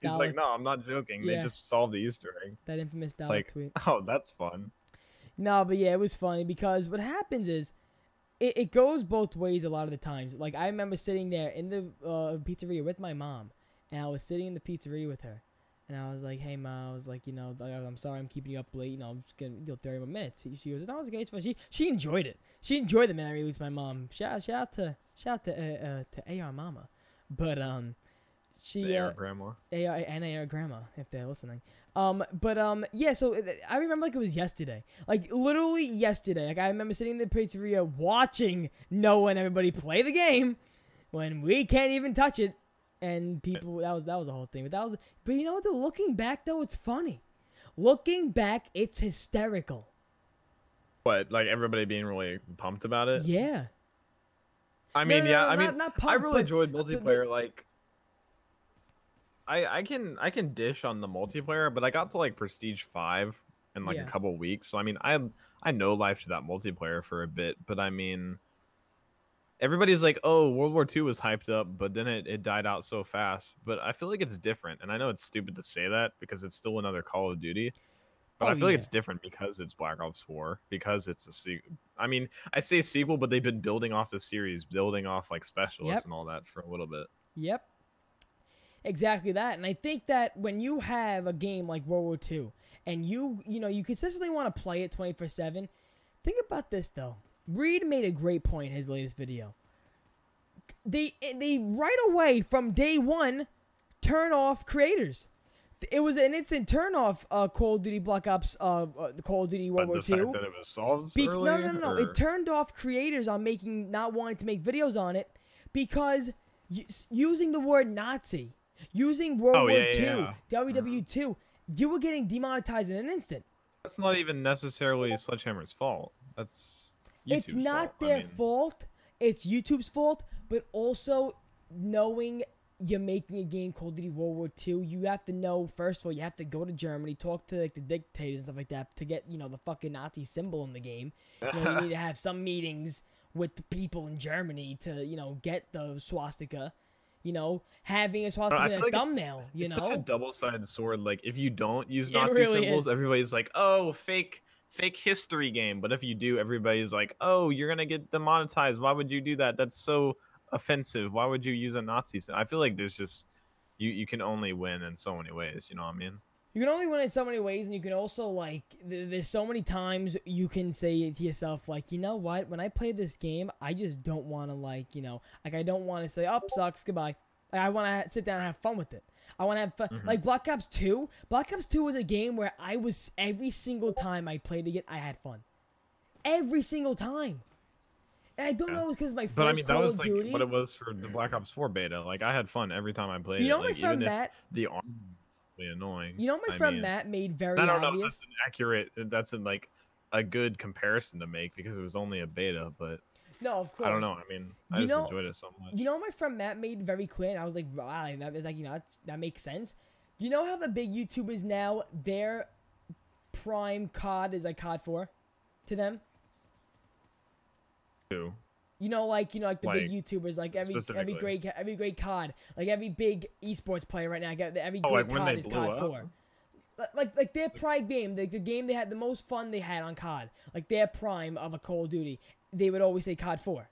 He's like, "No, I'm not joking. They just solved the Easter egg." That infamous tweet. Oh, that's fun. No, but yeah, it was funny because what happens is, it goes both ways a lot of the times. Like I remember sitting there in the pizzeria with my mom, and I was sitting in the pizzeria with her. And I was like, "Hey, Ma," I was like, "I'm sorry, I'm keeping you up late. I'm just gonna do 30 more minutes." She goes, "No, it's okay, it's fine." She enjoyed it. She enjoyed the minute I released my mom. Shout out to AR Mama, but AR Grandma, AR Grandma if they're listening. Yeah. So I remember like it was yesterday, like literally yesterday. Like I remember sitting in the pizzeria watching Noah and everybody play the game. when we can't even touch it, and people that was the whole thing. But you know what? Looking back though, it's funny. Looking back, it's hysterical. What, like everybody being really pumped about it? Yeah. I mean, I pumped, really but enjoyed multiplayer. Like, I can dish on the multiplayer, but I got to like Prestige 5 in like a couple weeks. So I mean, I know life to that multiplayer for a bit, but I mean, everybody's like, oh, World War II was hyped up, but then it died out so fast. But I feel like it's different, and I know it's stupid to say that because it's still another Call of Duty. But I feel like it's different because it's Black Ops 4, because it's a sequel. I mean, I say sequel, but they've been building off the series, building off like specialists and all that for a little bit. Yep. Exactly that. And I think that when you have a game like World War II and you consistently want to play it 24/7, think about this though. Reed made a great point in his latest video. They right away from day one turn off creators. It was an instant turn off Call of Duty Black Ops, Call of Duty World War II. The fact that it was solved early, No. It turned off creators on not wanting to make videos on it because using the word Nazi, using World War II, WW2, you were getting demonetized in an instant. That's not even necessarily Sledgehammer's fault. That's YouTube's It's not fault. their fault. It's YouTube's fault, but also knowing you're making a game called Duty World War II, you have to know, first of all, you have to go to Germany, talk to like the dictators and stuff like that to get, the fucking Nazi symbol in the game. You need to have some meetings with the people in Germany to, get the swastika. Having a swastika in a thumbnail, it's such a double-sided sword. Like, if you don't use Nazi symbols, everybody's like, oh, fake history game. But if you do, everybody's like, oh, you're gonna get demonetized. Why would you do that? That's so offensive. Why would you use a Nazi symbol? I feel like there's just you can only win in so many ways. You know what I mean? You can only win in so many ways, and you can also like there's so many times you can say to yourself like, you know what? When I play this game, I just don't want to like I don't want to say, oh, sucks, goodbye. I want to sit down and have fun with it. I want to have fun. Like Black Ops 2. Black Ops 2 was a game where I was every single time I played it, I had fun. Every single time. And I don't know if it's because my first Call of Duty. But it was for the Black Ops 4 beta. Like, I had fun every time I played it. Like, my friend Matt. The arm was really annoying. My friend Matt made very obvious. I don't know if that's accurate. That's like a good comparison to make because it was only a beta. But no, of course. I don't know. I mean, I just enjoyed it so much. My friend Matt made very clear, and I was like, wow, that makes sense. You know how the big YouTubers now, their prime COD is like COD 4 to them? Who? Like the big YouTubers, like every great COD, like every big esports player right now, every great COD is COD 4. Like their prime game, the game they had the most fun they had on COD, like their prime of a Call of Duty, they would always say COD 4.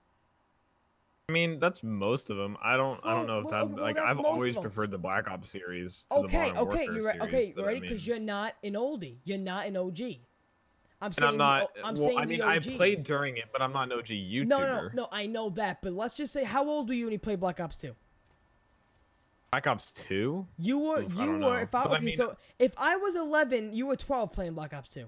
I mean, that's most of them. I don't know if I've always preferred the Black Ops series to the Modern Warfare you're right. series, Okay, you're right, because you're not an oldie. You're not an OG. I'm saying I played during it, but I'm not an OG YouTuber. No, I know that, but let's just say, how old were you when you played Black Ops 2? Black Ops 2? You were. So if I was 11, you were 12 playing Black Ops 2.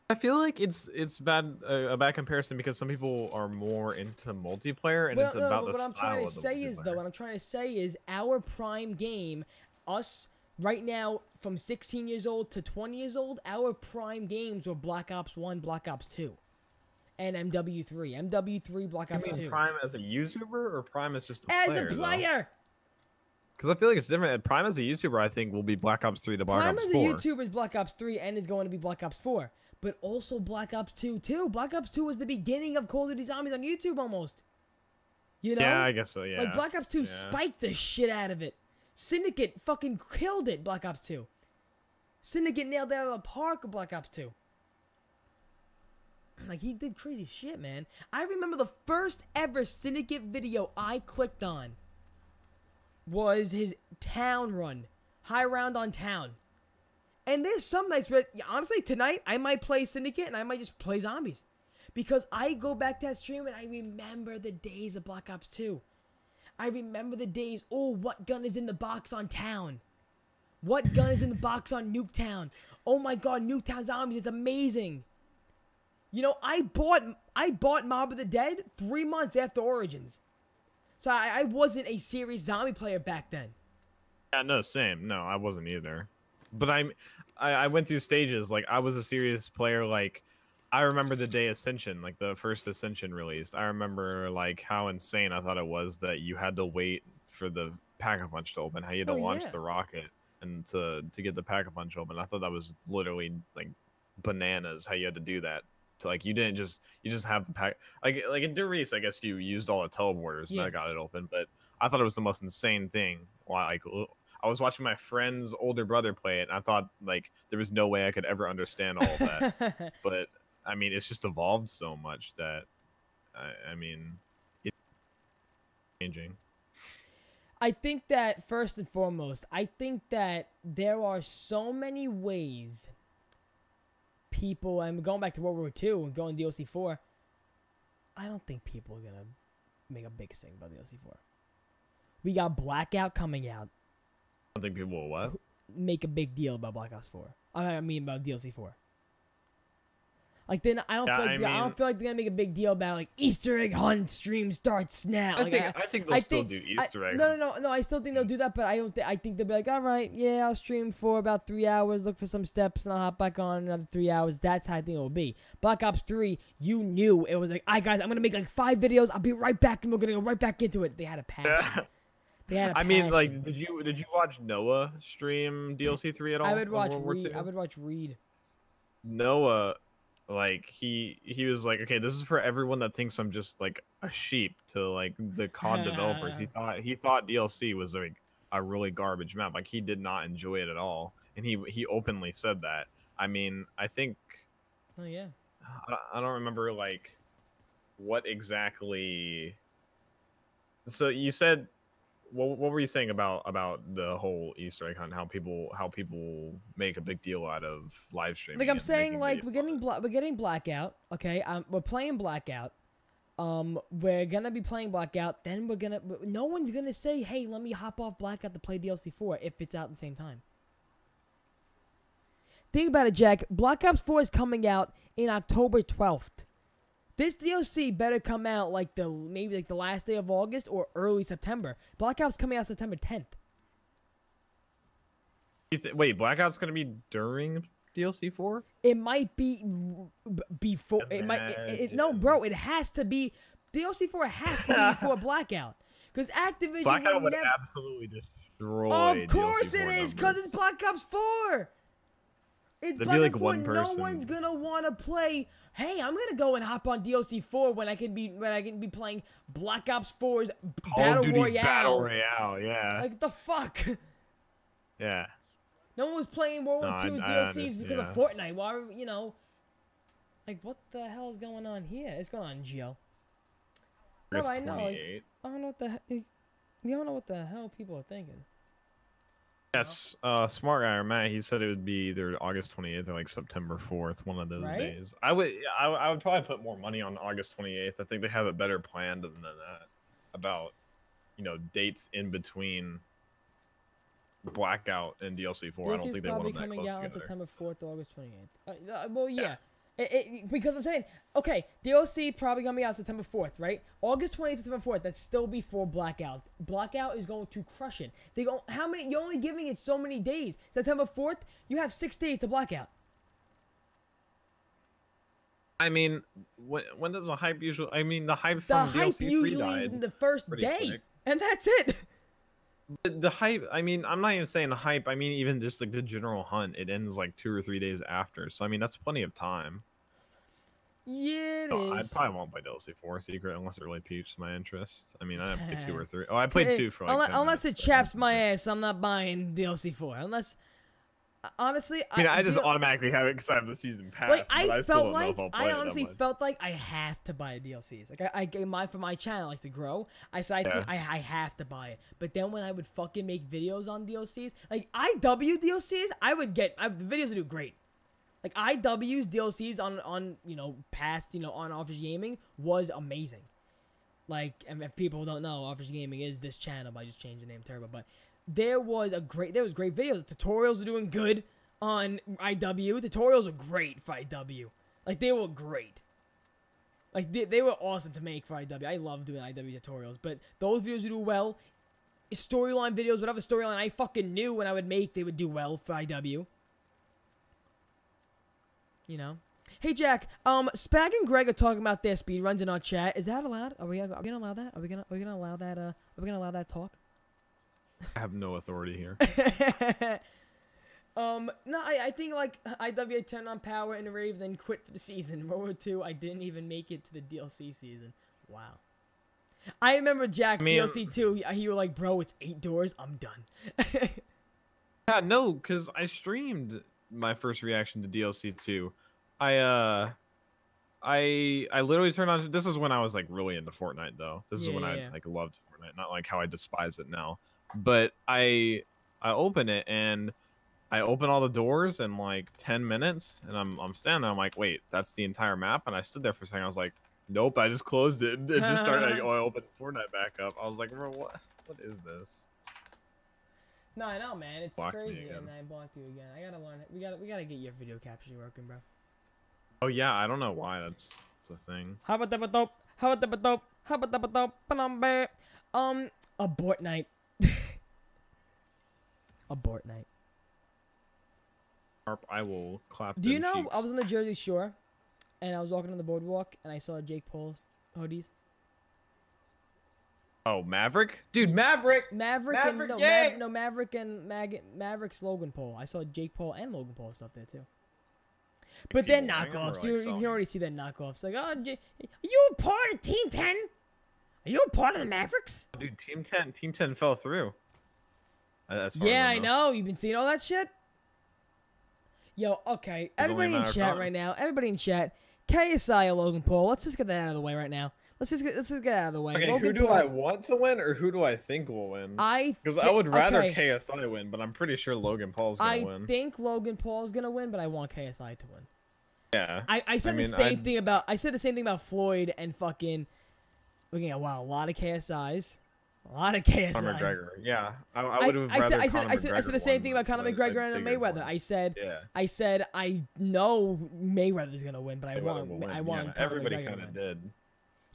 I feel like it's a bad comparison because some people are more into multiplayer, and it's about the style of the multiplayer. What I'm trying to say is our prime game, us right now from 16 years old to 20 years old, our prime games were Black Ops 1, Black Ops 2, and MW3. MW3, Black Ops 2. You mean Prime as a YouTuber or Prime as just a player? As a player! Because I feel like it's different. Prime as a YouTuber, I think, will be Black Ops 3 to Black Ops 4. Prime as a YouTuber is Black Ops 3 and is going to be Black Ops 4. But also Black Ops 2, too. Black Ops 2 was the beginning of Call of Duty Zombies on YouTube, almost. Yeah, I guess so, yeah. Like, Black Ops 2 spiked the shit out of it. Syndicate fucking killed it, Black Ops 2. Syndicate nailed it out of the park of Black Ops 2. Like, he did crazy shit, man. I remember the first ever Syndicate video I clicked on was his town run. High round on town. And there's some nights where, honestly, tonight, I might play Syndicate and I might just play Zombies. Because I go back to that stream and I remember the days of Black Ops 2. I remember the days, what gun is in the box on town? What gun is in the box on Nuketown? Oh my god, Nuketown Zombies, it's amazing. I bought Mob of the Dead 3 months after Origins. So I wasn't a serious zombie player back then. Yeah, no, same. No, I wasn't either. But I went through stages. Like, I was a serious player. Like, I remember the day Ascension, like the first Ascension released. I remember like how insane I thought it was that you had to wait for the Pack-a-Punch to open. How you had to launch the rocket and to get the Pack-a-Punch open. I thought that was literally like bananas. How you had to do that. So like you just have the pack like in Derice, I guess you used all the teleporters and that got it open. But I thought it was the most insane thing. Like I was watching my friend's older brother play it, and I thought like there was no way I could ever understand all of that. But I mean, it's just evolved so much that I mean, it's changing. I think that first and foremost, I think that there are so many ways people, and going back to World War II and going DLC4, I don't think people are gonna make a big thing about DLC4. We got Blackout coming out. I don't think people will what? Make a big deal about Black Ops 4. I mean about DLC4. Like then I don't feel like they're gonna make a big deal about like Easter egg hunt stream starts now. I think they'll still do Easter egg. No. I still think they'll do that, but I think they'll be like, all right, yeah, I'll stream for about 3 hours, look for some steps, and I'll hop back on another 3 hours. That's how I think it will be. Black Ops 3, you knew it was like, all right, guys, I'm gonna make like 5 videos. I'll be right back, and we're gonna go right back into it. They had a passion. Yeah. They had a passion. I mean, like, did you watch Noah stream DLC3 at all? I would watch Reed. I would watch Reed. Noah. Like he was like, okay, this is for everyone that thinks I'm just like a sheep to like the COD developers. He thought DLC was like a really garbage map. Like he did not enjoy it at all, and he openly said that. I mean, I think. Oh yeah. I don't remember like what exactly. So you said. What were you saying about the whole Easter egg hunt? How people make a big deal out of live streaming? Like I'm saying, like we're getting Blackout. Okay, we're playing Blackout. We're gonna be playing Blackout. Then no one's gonna say, hey, let me hop off Blackout to play DLC4 if it's out at the same time. Think about it, Jack. Black Ops 4 is coming out in October 12th. This DLC better come out like maybe the last day of August or early September. Black Ops coming out September 10th. Wait, Blackout's gonna be during DLC4? It might be before. No, bro. It has to be. DLC4 has to be before Blackout, because Activision Blackout would absolutely destroy. Of course it is, because it's Black Ops 4. It's Black Ops 4. No one's gonna want to play. Hey, I'm gonna go and hop on DLC4 when I can be playing Black Ops 4's Battle Royale. Battle Royale, yeah. Like the fuck. Yeah. No one was playing World War II's DLCs because of Fortnite. Why, like what the hell is going on here? It's going on, Geo. No, I know. Like, I don't know what the hell. You don't know what the hell people are thinking. Yes, smart guy or Matt, he said it would be either August 28th or like September 4th, one of those days. I would probably put more money on August 28th. I think they have it better planned than that about, dates in between Blackout and DLC4. I don't think they want them that close together. This is probably coming out on September 4th or August 28th. Well, yeah. Because I'm saying, okay, DLC probably gonna be out September 4th, right? August 20th to September 4th, that's still before Blackout. Blackout is going to crush it. How many? You're only giving it so many days. September 4th, you have 6 days to Blackout. I mean, when does the hype usually? I mean, the hype from DLC3 died. The hype usually is in the first day, quick. And that's it. The hype, I mean, I'm not even saying the hype. I mean, even just like the general hunt, it ends like 2 or 3 days after. So I mean, that's plenty of time. Yeah, it is. I probably won't play DLC4 Secret unless it really piques my interest. I mean, I didn't play 2 or 3. Oh, I played 2 for like. Unless it chaps my ass, I'm not buying DLC4. Unless, honestly, I just automatically have it because I have the season pass. Like I honestly felt like I have to buy DLCs. Like I gave mine for my channel, like to grow. I said I have to buy it. But then when I would fucking make videos on DLCs, like IW DLCs, I would get the videos would do great. Like IW's DLCs on past on Office Gaming was amazing. Like, and if people don't know, Office Gaming is this channel, but I just changed the name Turbo. But there was great videos. The tutorials were doing good on IW. Tutorials were great for IW. Like they were great. Like, they were awesome to make for IW. I love doing IW tutorials, but those videos would do well. Storyline videos, whatever storyline I fucking knew when I would make, they would do well for IW. You know? Hey, Jack, Spag and Greg are talking about their speedruns in our chat. Is that allowed? Are we gonna allow that? Are we gonna allow that, are we gonna allow that talk? I have no authority here. No, I think, like, IWA turned on power in the rave, then quit for the season. World War II, I didn't even make it to the DLC season. Wow. I remember Jack, DLC2, he was like, bro, it's 8 doors, I'm done. Yeah, no, because I streamed my first reaction to DLC2. I literally turned on, this is when I was, like, really into Fortnite, though. This is when I, like, loved Fortnite, not like how I despise it now. But I open it, and I open all the doors in like 10 minutes, and I'm standing there. I'm like, wait, that's the entire map? And I stood there for a second. I was like, nope, I just closed it. And it just started like, oh, I opened Fortnite back up. I was like, bro, what is this? No, I know, man. It's Blocked crazy. And I blocked you again. I gotta learn it. We gotta get your video capture working, bro. Oh yeah, I don't know why that's a thing. Abort night. Abort night. I will clap. Do you know cheeks. I was on the Jersey Shore, and I was walking on the boardwalk, and I saw Jake Paul hoodies. Oh, Maverick, dude, Maverick, Maverick's Logan Paul. I saw Jake Paul and Logan Paul stuff there too. But they're knockoffs. You can already see that knockoffs. Like, oh, are you a part of Team 10? Are you a part of the Mavericks? Dude, Team 10 fell through. That's yeah, I know. You've been seeing all that shit. Yo, okay. Everybody in chat right now. Everybody in chat. KSI or Logan Paul. Let's just get that out of the way right now. Let's just get out of the way. Okay, Logan who do Paul, I want to win, or who do I think will win? Because I would rather KSI win, but I'm pretty sure Logan Paul's gonna win. I think Logan Paul's gonna win, but I want KSI to win. Yeah. I said the same thing about Floyd and fucking. Looking at a lot of KSIs. A lot of KSIs. Conor McGregor. Yeah, I would have rather I said the same thing about Conor McGregor and Mayweather. I said I know Mayweather's gonna win, but I want everybody kind of did.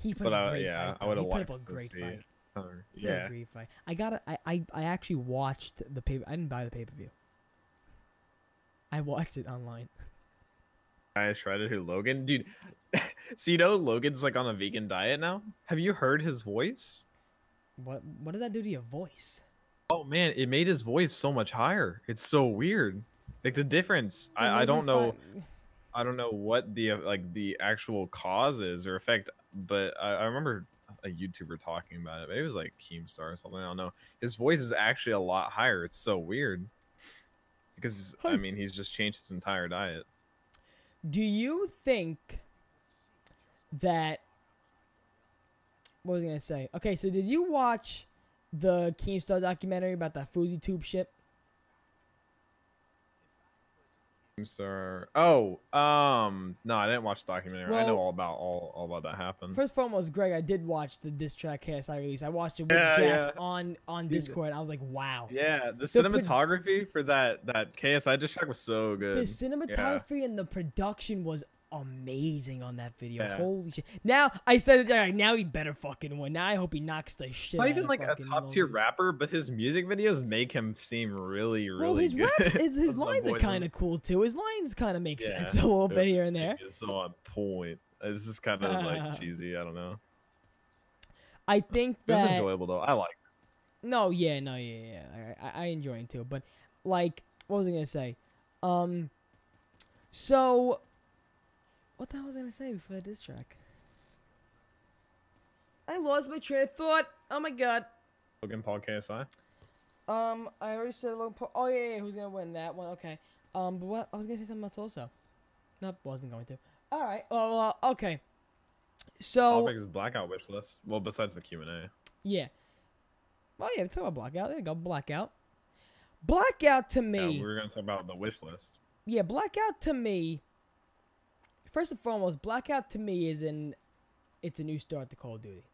He put up a great fight. I would have liked to great fight. Yeah. A great fight. I actually watched the pay. I didn't buy the pay-per-view. I watched it online. I shredded who Logan, dude. So you know Logan's like on a vegan diet now. Have you heard his voice? What does that do to your voice? Oh man, it made his voice so much higher. It's so weird. Like the difference. I don't know. I don't know what the actual cause is or effect, but I remember a YouTuber talking about it. Maybe it was like Keemstar or something. I don't know. His voice is actually a lot higher. It's so weird. Because I mean, he's just changed his entire diet. Do you think that? What was I gonna say? Okay, so did you watch the Keemstar documentary about that Fuzi Tube shit? Keemstar. Oh, no, I didn't watch the documentary. Well, I know all about that happened. First and foremost, Greg, I did watch the diss track KSI release. I watched it with Jack on Discord. I was like, wow. Yeah, the cinematography for that KSI diss track was so good. The cinematography and the production was amazing on that video. Yeah. Holy shit. Now I said it, now he better fucking win. Now I hope he knocks the shit out of Not even like a top tier rapper, but his music videos make him seem really his good. His lines are kind of cool too. His lines kind of make sense a little bit here and there. It's so on point. It's just kind of like cheesy. I don't know. I think that it was enjoyable though. I like it. No, yeah. I enjoy it too. But like, what was I gonna say? So what the hell was I gonna say before that diss track? I lost my train of thought. Oh my god. Logan Paul KSI. I already said Logan Paul. Oh yeah, who's gonna win that one? Okay. But what I was gonna say something else also. Nope, wasn't going to. All right. Oh, okay. So. Topic is Blackout wish list. Well, besides the Q&A. Yeah. Oh yeah, talk about Blackout. There you go, Blackout. Blackout to me. Yeah, we were gonna talk about the wish list. Yeah, Blackout to me. First and foremost, Blackout to me it's a new start to Call of Duty.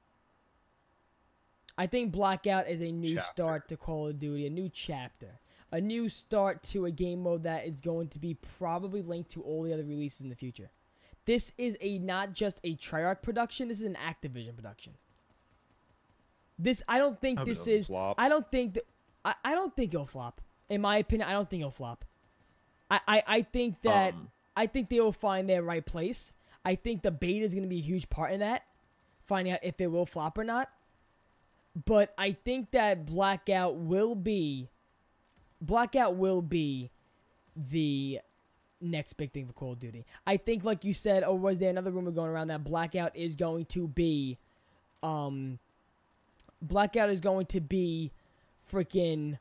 I think Blackout is a new start to Call of Duty, a new chapter. A new start to a game mode that is going to be probably linked to all the other releases in the future. this is not just a Treyarch production. This is an Activision production. I don't think this is. Flop. I don't think that. I don't think it'll flop. In my opinion, I don't think it'll flop. I think that I think they will find their right place. I think the beta is going to be a huge part in that, finding out if it will flop or not. But I think that Blackout will be the next big thing for Call of Duty. I think, like you said, or was there another rumor going around that Blackout is going to be, freaking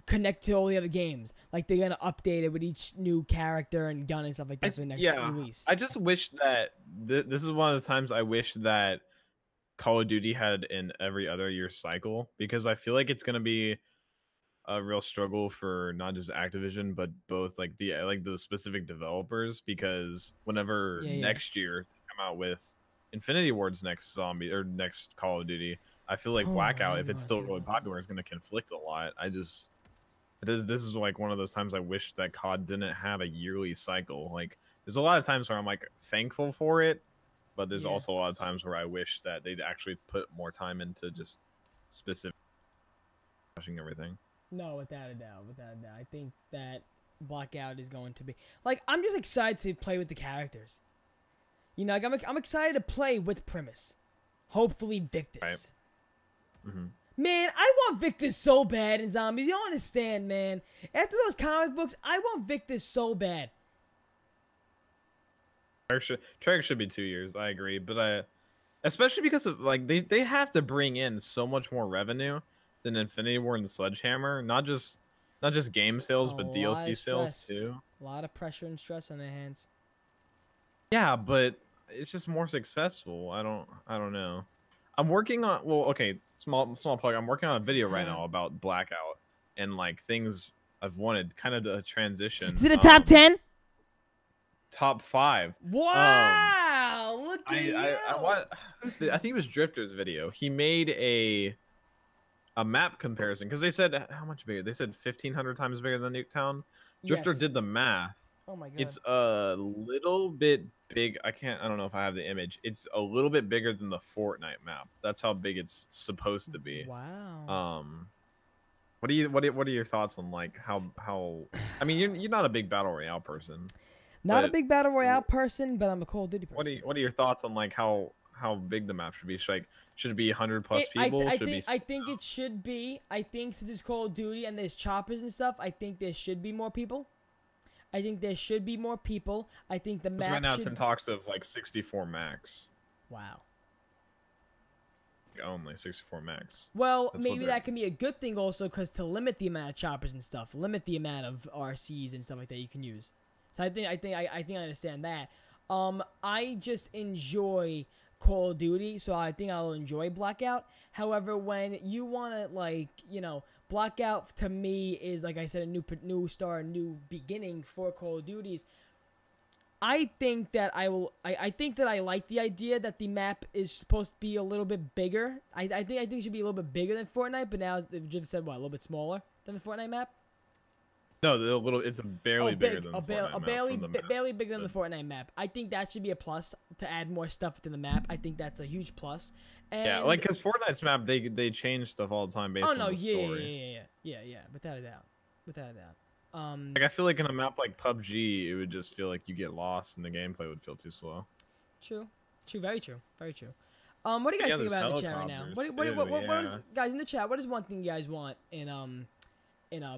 connect to all the other games. Like, they're gonna update it with each new character and gun and stuff like that for the next release. I just wish that this is one of the times I wish that Call of Duty had in every other year cycle, because I feel like it's gonna be a real struggle for not just Activision but both like the specific developers, because whenever next year they come out with Infinity Ward's next next Call of Duty, I feel like Blackout, if it's still really popular, is going to conflict a lot. This is like one of those times I wish that COD didn't have a yearly cycle. Like, there's a lot of times where I'm like thankful for it, but there's also a lot of times where I wish that they'd actually put more time into just specific pushing everything. No, without a doubt. I think that Blackout is going to be like, I'm just excited to play with the characters. You know, like I'm excited to play with Primus. Hopefully Victus. Right. Mm-hmm. Man, I want Victus so bad in Zombies. You don't understand, man. After those comic books, I want Victus so bad. Treyarch should be 2 years. I agree, but especially because of like they have to bring in so much more revenue than Infinity Ward and Sledgehammer. Not just game sales, but DLC sales too. A lot of pressure and stress on their hands. Yeah, but it's just more successful. I don't know. I'm working on small plug. I'm working on a video right now about Blackout and like things I've wanted, kind of the transition. Is it a top 10? Top 5. Wow! Look at you. I think it was Drifter's video. He made a map comparison because they said how much bigger? They said 1,500 times bigger than Nuketown. Drifter did the math. Oh my god! It's a little bit big. I don't know if I have the image. It's a little bit bigger than the Fortnite map. That's how big it's supposed to be. Wow. What are your thoughts on like how? I mean, you're not a big battle royale person. Not a big battle royale person, but I'm a Call of Duty person. What are your thoughts on like how big the map should be? Should it be 100 plus people? I think it should be. I think since it's Call of Duty and there's choppers and stuff, I think there should be more people. I think there should be more people. I think the map right now it's in talks of like 64 max. Wow. Only 64 max. Well, maybe that can be a good thing also, because to limit the amount of choppers and stuff, limit the amount of RCs and stuff like that you can use. So I think I understand that. I just enjoy Call of Duty, so I think I'll enjoy Blackout. However, when you want to, like, you know, Blackout to me is, like I said, a new start, a new beginning for Call of Duties. I think that I think that I like the idea that the map is supposed to be a little bit bigger. I think it should be a little bit bigger than Fortnite, but now they've just said what, a little bit smaller than the Fortnite map. No, it's barely bigger than the Fortnite map. Barely bigger than the Fortnite map. I think that should be a plus to add more stuff to the map. I think that's a huge plus. And yeah, like because Fortnite's map, they change stuff all the time based on the story. Yeah, without a doubt. Like I feel like in a map like PUBG, it would just feel like you get lost and the gameplay would feel too slow. True, very true. What do you guys think about in the chat right now? What is, guys in the chat? What is one thing you guys want in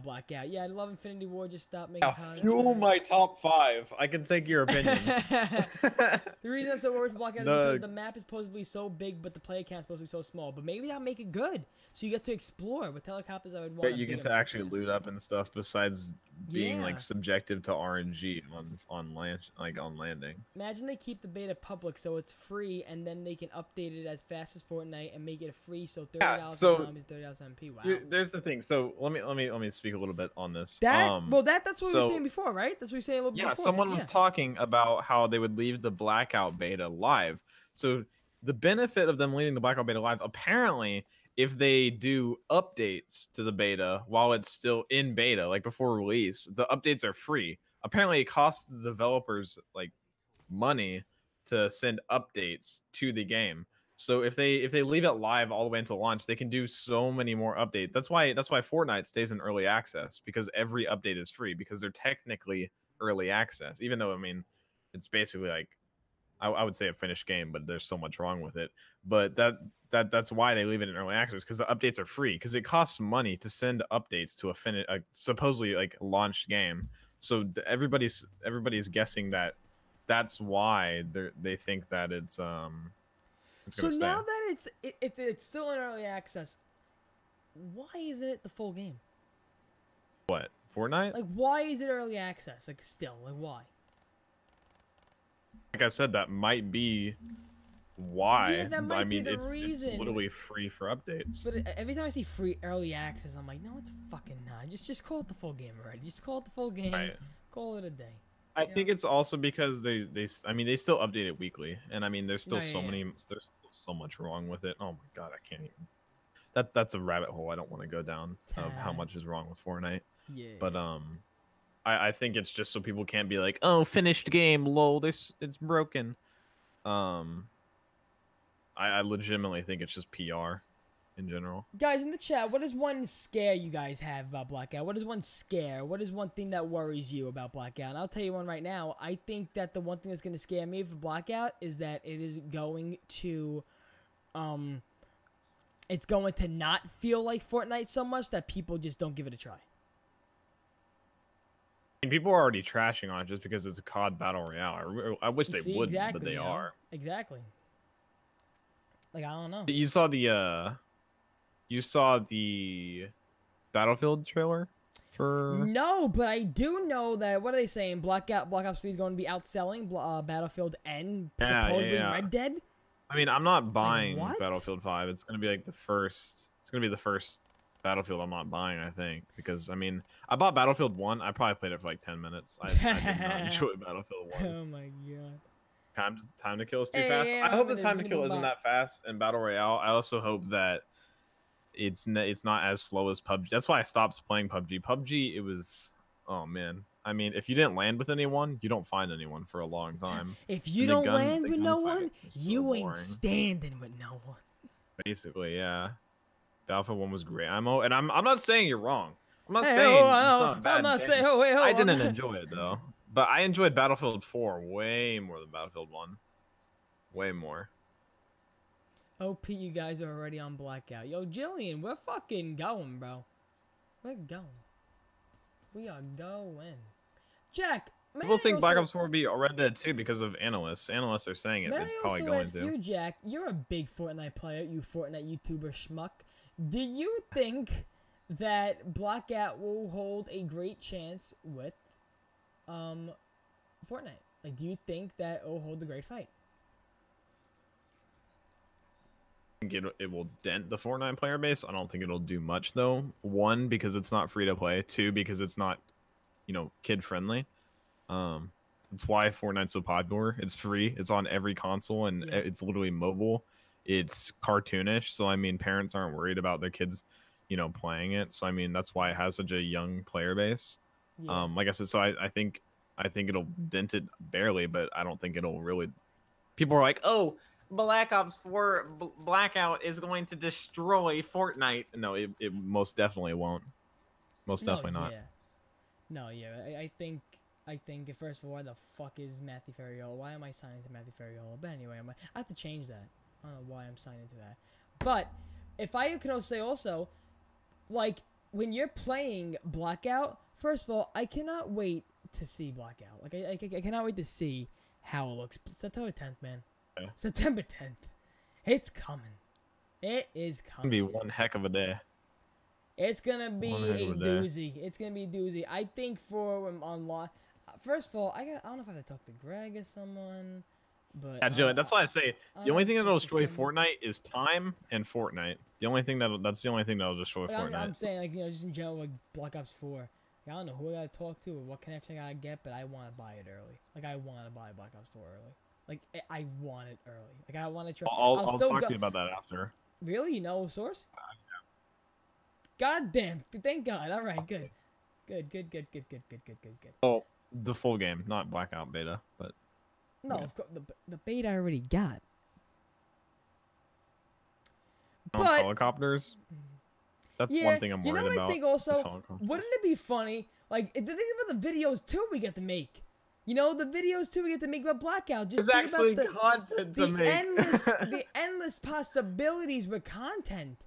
Blackout? Yeah, I love Infinity War. Just stop making content. Fuel my top 5. I can take your opinions. The reason I'm so worried for Blackout is because the map is supposed to be so big, but the player count is supposed to be so small. But maybe that'll make it good, so you get to explore. With helicopters, I would want. You get to actually loot up and stuff besides being like subjective to RNG on landing. Imagine they keep the beta public so it's free, and then they can update it as fast as Fortnite and make it free. So $30 zombies, $30 MP. Wow. There's the thing. So let me speak a little bit on this. That's what we were saying before, right? That's what we were saying a little bit before. Someone was talking about how they would leave the Blackout beta live. So the benefit of them leaving the Blackout beta live, apparently, if they do updates to the beta while it's still in beta, like before release, the updates are free. Apparently, it costs the developers like money to send updates to the game. So if they leave it live all the way until launch, they can do so many more updates. That's why Fortnite stays in early access, because every update is free, because they're technically early access, even though, I mean, it's basically like, I would say a finished game, but there's so much wrong with it. But that's why they leave it in early access, because the updates are free, because it costs money to send updates to a supposedly like launched game. So everybody's guessing that that's why they think that it's So now that it's still in early access, why isn't it the full game? What, Fortnite? Like, why is it early access? Like, still, like, why? Like I said, that might be why. Yeah, that might I mean, be the it's reason. literally free for updates. But every time I see free early access, I'm like, no, it's fucking not. Just call it the full game already. Just call it the full game. Right. Call it a day. I think it's also because they I mean, they still update it weekly, and I mean, there's still there's so much wrong with it. Oh my god, I can't even. That's a rabbit hole I don't want to go down of how much is wrong with Fortnite. Yeah. But I think it's just so people can't be like, oh, finished game, lol, it's broken. I legitimately think it's just PR in general. Guys, in the chat, what is one scare you guys have about Blackout? What is one scare? What is one thing that worries you about Blackout? And I'll tell you one right now. I think that the one thing that's going to scare me for Blackout is that it is going to, it's going to not feel like Fortnite so much that people just don't give it a try. And people are already trashing on it just because it's a COD Battle Royale. I wish they wouldn't, exactly, but they are. Exactly. Like, I don't know. You saw the Battlefield trailer for... No, but I do know that, what are they saying? Black Ops 3 is going to be outselling Battlefield and supposedly Red Dead? I mean, I'm not buying what? Battlefield 5. It's going to be like the first Battlefield I'm not buying, I think, because I mean, I bought Battlefield 1. I probably played it for like 10 minutes. I did not enjoy Battlefield 1. Oh my god. Time to kill is too fast. I hope the time to kill isn't that fast in Battle Royale. I also hope that it's not as slow as PUBG. That's why I stopped playing PUBG. PUBG, it was, oh man. I mean, if you didn't land with anyone, you don't find anyone for a long time. If you don't land with no one, you ain't standing with no one. Basically, yeah. Battlefield 1 was great. I'm not saying you're wrong. I'm not saying it's not a bad I'm not game. saying. I didn't enjoy it though, but I enjoyed Battlefield 4 way more than Battlefield 1. Way more. OP, you guys are already on Blackout. Yo, Jillian, we're fucking going, bro. We're going. We are going. Jack, people think Black Ops 4 would be Red Dead 2 because of analysts. Analysts are saying it's probably going to. You, Jack, you're a big Fortnite player, you Fortnite YouTuber schmuck. Do you think that Blackout will hold a great chance with Fortnite? Like, do you think that it will hold a great fight? I think it will dent the Fortnite player base. I don't think it'll do much though. One, because it's not free to play. Two, because it's not, kid friendly. That's why Fortnite's so popular. It's free. It's on every console, and it's literally mobile. It's cartoonish, so I mean, parents aren't worried about their kids, playing it. So I mean, that's why it has such a young player base. Yeah. Like I said, so I think it'll dent it barely, but I don't think it'll really. People are like, oh, Black Ops 4 Blackout is going to destroy Fortnite. No, it most definitely won't. Most definitely not. Yeah. No, yeah, I think first of all, why the fuck is Matthew Ferriola? Why am I signing to Matthew Ferriola? But anyway, I have to change that. I don't know why I'm signing to that. But if I can also say also, like, when you're playing Blackout, first of all, I cannot wait to see Blackout. Like, I cannot wait to see how it looks. September 10th, man. Yeah. September 10th. It's coming. It is coming. It's gonna be one heck of a day. It's gonna be a doozy. It's gonna be a doozy. I think for online. First of all, I don't know if I have to talk to Greg or someone. But yeah, Joe, that's why I say the only thing that'll destroy Fortnite is time and Fortnite. That's the only thing that'll destroy Fortnite. I'm saying, like, just in general, like Black Ops 4. I don't know who I gotta talk to or what connection I gotta get, but I want to buy it early. Like, I want to buy Black Ops 4 early. Like, I want it early. Like, I want to try. I'll talk to you about that after. Really? You know source? God damn! Thank God. All right, good. Good. Oh, the full game, not Blackout beta, but. No, Yeah. of course, the bait I already got. On But helicopters. That's yeah, one thing I'm you know worried what I about. think is also? helicopters. Wouldn't it be funny? Like, think about the videos too we get to make. You know, the videos too we get to make about Blackout. Just There's think actually about content to make. the endless possibilities with content.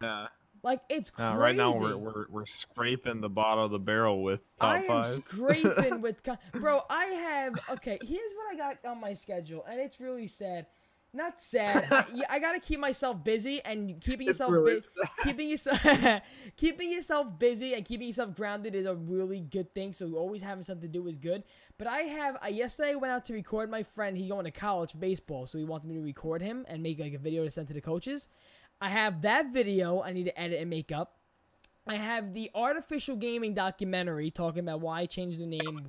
Yeah. Like, it's crazy. Right now we're scraping the bottom of the barrel with top I am fives. scraping with bro. I have here's what I got on my schedule, and it's really sad. Not sad. I gotta keep myself busy, and keeping yourself keeping yourself busy and keeping yourself grounded is a really good thing. So always having something to do is good. But I have yesterday I went out to record my friend. He's going to college for baseball, so he wanted me to record him and make like a video to send to the coaches. I have that video I need to edit and make up. I have the artificial gaming documentary talking about why I changed the name.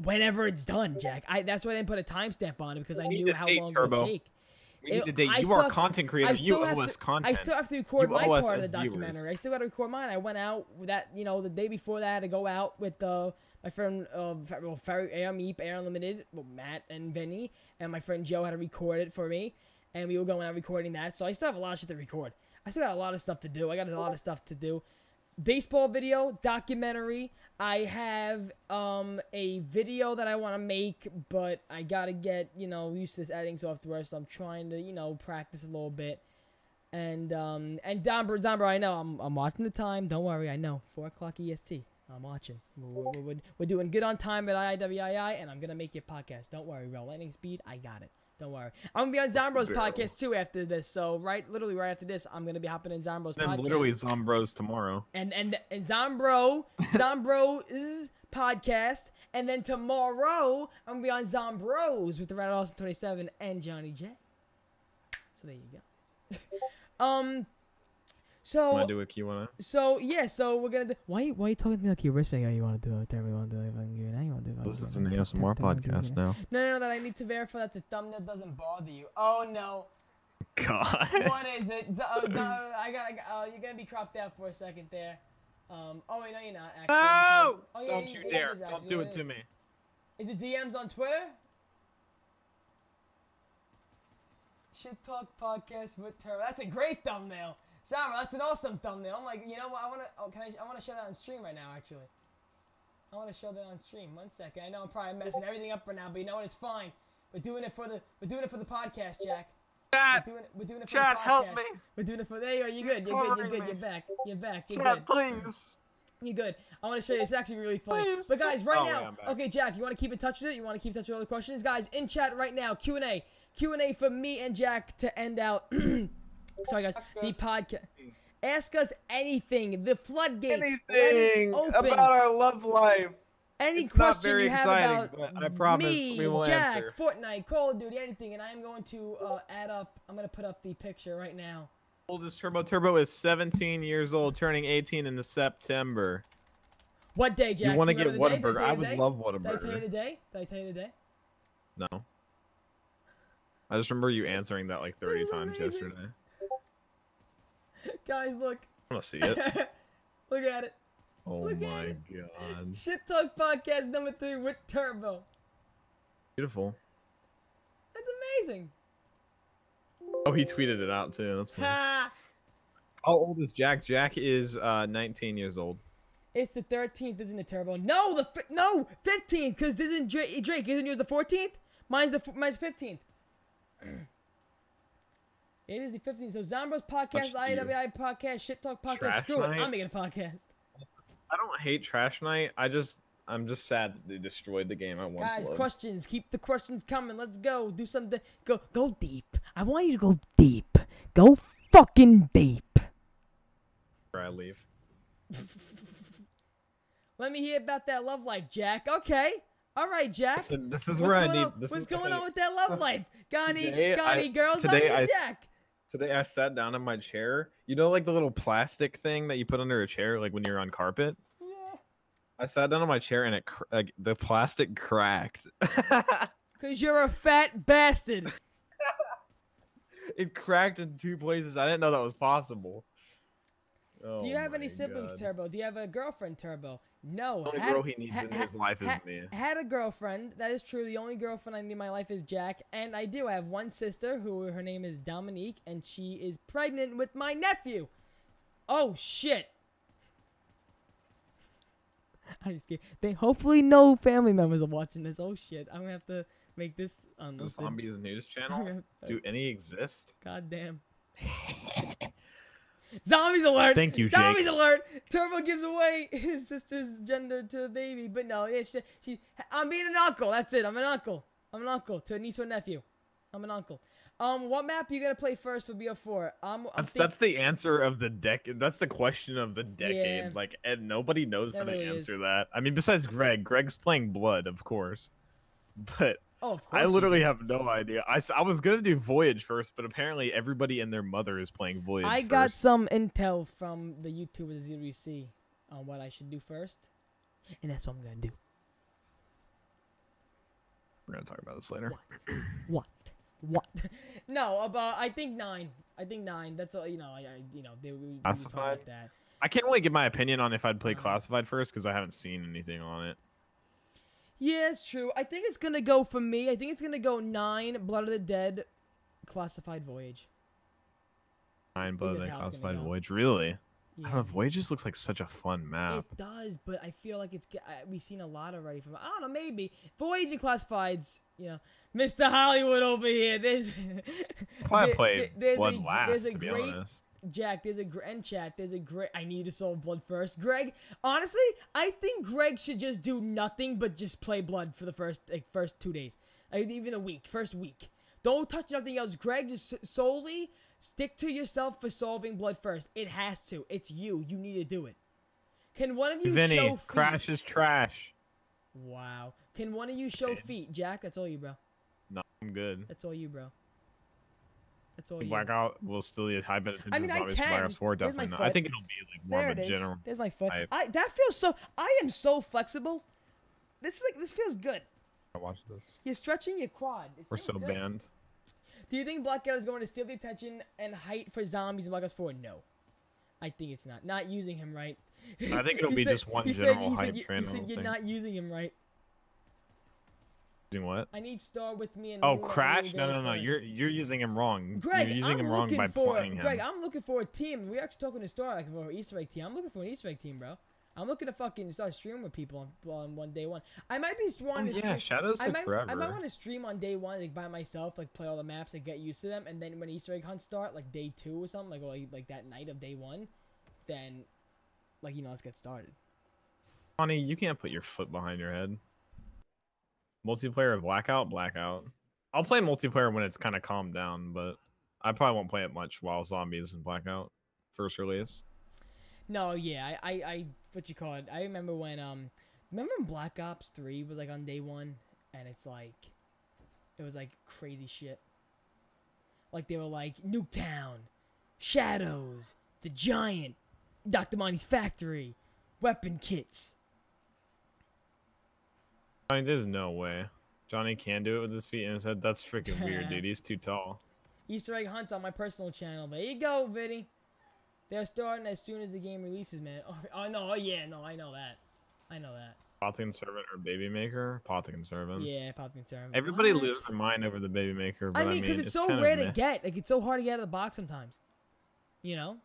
Whenever it's done, Jack. That's why I didn't put a timestamp on it because I knew how long it would take. We need a date. You are content creators. You owe us content. I still have to record my part of the documentary. Viewers. I still got to record mine. I went out with that, the day before that I had to go out with my friend Air Unlimited, Matt and Vinny, and my friend Joe had to record it for me, and we were going out recording that. So I still have a lot of shit to record. I still got a lot of stuff to do. I got a lot of stuff to do. Baseball video, documentary. I have a video that I want to make, but I gotta get used to this editing software, so I'm trying to practice a little bit. And Zombro, I know I'm watching the time. Don't worry, I know 4 o'clock EST. I'm watching. We're doing good on time at IIWII, and I'm gonna make you a podcast. Don't worry, bro. Lightning speed, I got it. Don't worry. I'm gonna be on Zombro's podcast too after this. So literally right after this, I'm gonna be hopping in Zombro's podcast. Then literally Zombros tomorrow. And Zombro's podcast, and then tomorrow I'm gonna be on Zombros with the Red Austin 27 and Johnny J. So there you go. So Want to do a Q&A? So yeah, so we're gonna do. Why you talking to me like you're whispering? Oh, you want to do it? You want to do it? You want to do it? This is an ASMR podcast now. No, that I need to verify that the thumbnail doesn't bother you. Oh no. God. What is it? You're gonna be cropped out for a second there. Oh wait, no, you're not actually. No! Yeah, Don't you dare! Don't do it to me. Is it DMs on Twitter? Shit Talk Podcast with Turbo. That's a great thumbnail. Sam, that's an awesome thumbnail. I'm like, you know what? I want to show that on stream right now. Actually, I want to show that on stream. 1 second. I know I'm probably messing everything up right now, but you know what? It's fine. We're doing it for the podcast, Jack. Chat, we're doing it for chat, the podcast. help me. We're doing it for. There you are. You're good. You're good. You're back. You're Chat, good. please. You're good. I want to show you. It's actually really funny. Please. But guys, right Yeah, now, okay, Jack, you want to keep in touch with it? You want to keep in touch with all the questions, guys? In chat right now, Q&A for me and Jack to end out. Sorry, guys. The podcast. Ask us anything. The floodgates. Anything about our love life. Any question you have about but I promise me, we will Jack, answer. Fortnite, Call of Duty, anything, and I am going to add up. I'm going to put up the picture right now. Oldest Turbo. Turbo is 17 years old, turning 18 in September. What day, Jack? You want to get remember the day? Whataburger? I would love Did I tell you Whataburger. the day? Did I tell you the day? No. I just remember you answering that like 30 This is times amazing. yesterday. Guys, look. I want to see it. Look at it. Oh Look at my it. god. Shit Talk Podcast number 3 with Turbo. Beautiful. That's amazing. Oh, he tweeted it out too. That's funny. Ha! How old is Jack? Jack is 19 years old. It's the 13th, isn't it, Turbo? No, 15th, because isn't Drake, isn't yours the 14th? Mine's 15th. It is the 15th. So Zombro's podcast, IIWII podcast, Shit Talk podcast. Trash Screw it. night? I'm making a podcast. I don't hate Trash Night. I'm just sad that they destroyed the game I once Guys, loved. questions. Keep the questions coming. Let's go. Do something. Go deep. I want you to go deep. Go fucking deep. Before I leave. Let me hear about that love life, Jack. Okay. All right, Jack. This is where I need. What's going on with that love life? Got any Today, girls on today you, I- Jack? Today I sat down in my chair. You know, like the little plastic thing that you put under a chair, like when you're on carpet. Yeah. I sat down in my chair and the plastic cracked. Cause you're a fat bastard. It cracked in 2 places. I didn't know that was possible. Do you have any Oh siblings, God. Turbo? Do you have a girlfriend, Turbo? No. The only girl he needs in his life is me. Had a girlfriend. That is true. The only girlfriend I need in my life is Jack. And I do. I have one sister who her name is Dominique, and she is pregnant with my nephew. Oh, shit. I just kidding. Hopefully no family members are watching this. Oh, shit. I'm going to have to make this The Zombies News Channel? Do any exist? God damn. Zombies alert! Thank you, Jake. Zombies alert! Turbo gives away his sister's gender to the baby, but no, yeah, I'm being an uncle. That's it. I'm an uncle. I'm an uncle to a niece or nephew. I'm an uncle. What map are you gonna play first for BO4? That's the answer of the decade. That's the question of the decade. Yeah. Like, and nobody knows how really to answer is. that. I mean, besides Greg. Greg's playing Blood, of course. But Oh, of course. I literally have no idea. I was gonna do Voyage first, but apparently everybody and their mother is playing Voyage I first. got some intel from the YouTuber ZWC on what I should do first, and that's what I'm gonna do. We're gonna talk about this later. What? No, about I think 9. I think 9. That's all. You know, we talk Classified? about that. I can't really give my opinion on if I'd play Classified first because I haven't seen anything on it. Yeah, it's true. I think it's gonna go for me. I think it's gonna go 9, Blood of the Dead, Classified Voyage. 9 think Blood of that's the how it's gonna Classified go. Voyage. Really? I Yeah. don't know. Voyage just looks like such a fun map. It does, but I feel like we've seen a lot already from. I don't know, maybe Voyage and Classifieds. You know, Mr. Hollywood over here. There's Probably play there's Blood a last, great to be honest. Jack. There's a chat. There's a great. I need to solve Blood first. Greg, honestly, I think Greg should just do nothing but just play Blood for the first 2 days, even a week. First week, don't touch nothing else. Greg, just solely stick to yourself for solving Blood first. It has to. It's you. You need to do it. Can one of you Vinny, show feet? Crash is trash. Wow. Can one of you show feet? Jack, that's all you, bro. No, I'm good. That's all you, bro. That's all you. Blackout will still be high benefit. I mean, I Zombies can. Virus 4, There's my definitely not. I foot. think it'll be like There more it of a is. general. There's my foot. hype. That feels so. I am so flexible. This feels good. Watch this. You're stretching your quad. It We're feels so good. banned. Do you think Blackout is going to steal the attention and height for zombies in Black Ops 4? No. I think it's not. Not using him right. I think it'll He be said- just one he general said, hype he train. said you're not using him right. Using what? I need Star with me and Oh, Luna Crash? will go No. first. You're using him wrong. Greg, you're using I'm him wrong looking by for playing him. Greg, I'm looking for a team. We're actually talking to Star like for an Easter egg team. I'm looking for an Easter egg team, bro. I'm looking to fucking start streaming with people on one day one. I might be wanting to stream. Shadows took forever. I might want to stream on day 1, like by myself, like play all the maps, like get used to them, and then when Easter egg hunts start, like day 2 or something, like that night of day 1, then, like let's get started. Honey, you can't put your foot behind your head. Multiplayer of Blackout. I'll play multiplayer when it's kind of calmed down, but I probably won't play it much while Zombies and Blackout first release. No, yeah, I what you call it? I remember when remember when Black Ops 3 was like on day 1, and it was like crazy shit. Like they were like Nuketown, Shadows, the Giant, Dr. Monty's Factory, weapon kits. I mean, there's no way Johnny can do it with his feet in his head. That's freaking weird, dude. He's too tall. Easter egg hunts on my personal channel. There you go, Vinny. They're starting as soon as the game releases, man. Oh no, yeah, no, I know that. Pothican Servant or Baby Maker? Pothican Servant. Yeah, Pothican Servant. Everybody What? loses their mind over the Baby Maker, but I mean, because it's so kind of rare to meh. get. Like, it's so hard to get out of the box sometimes. You know?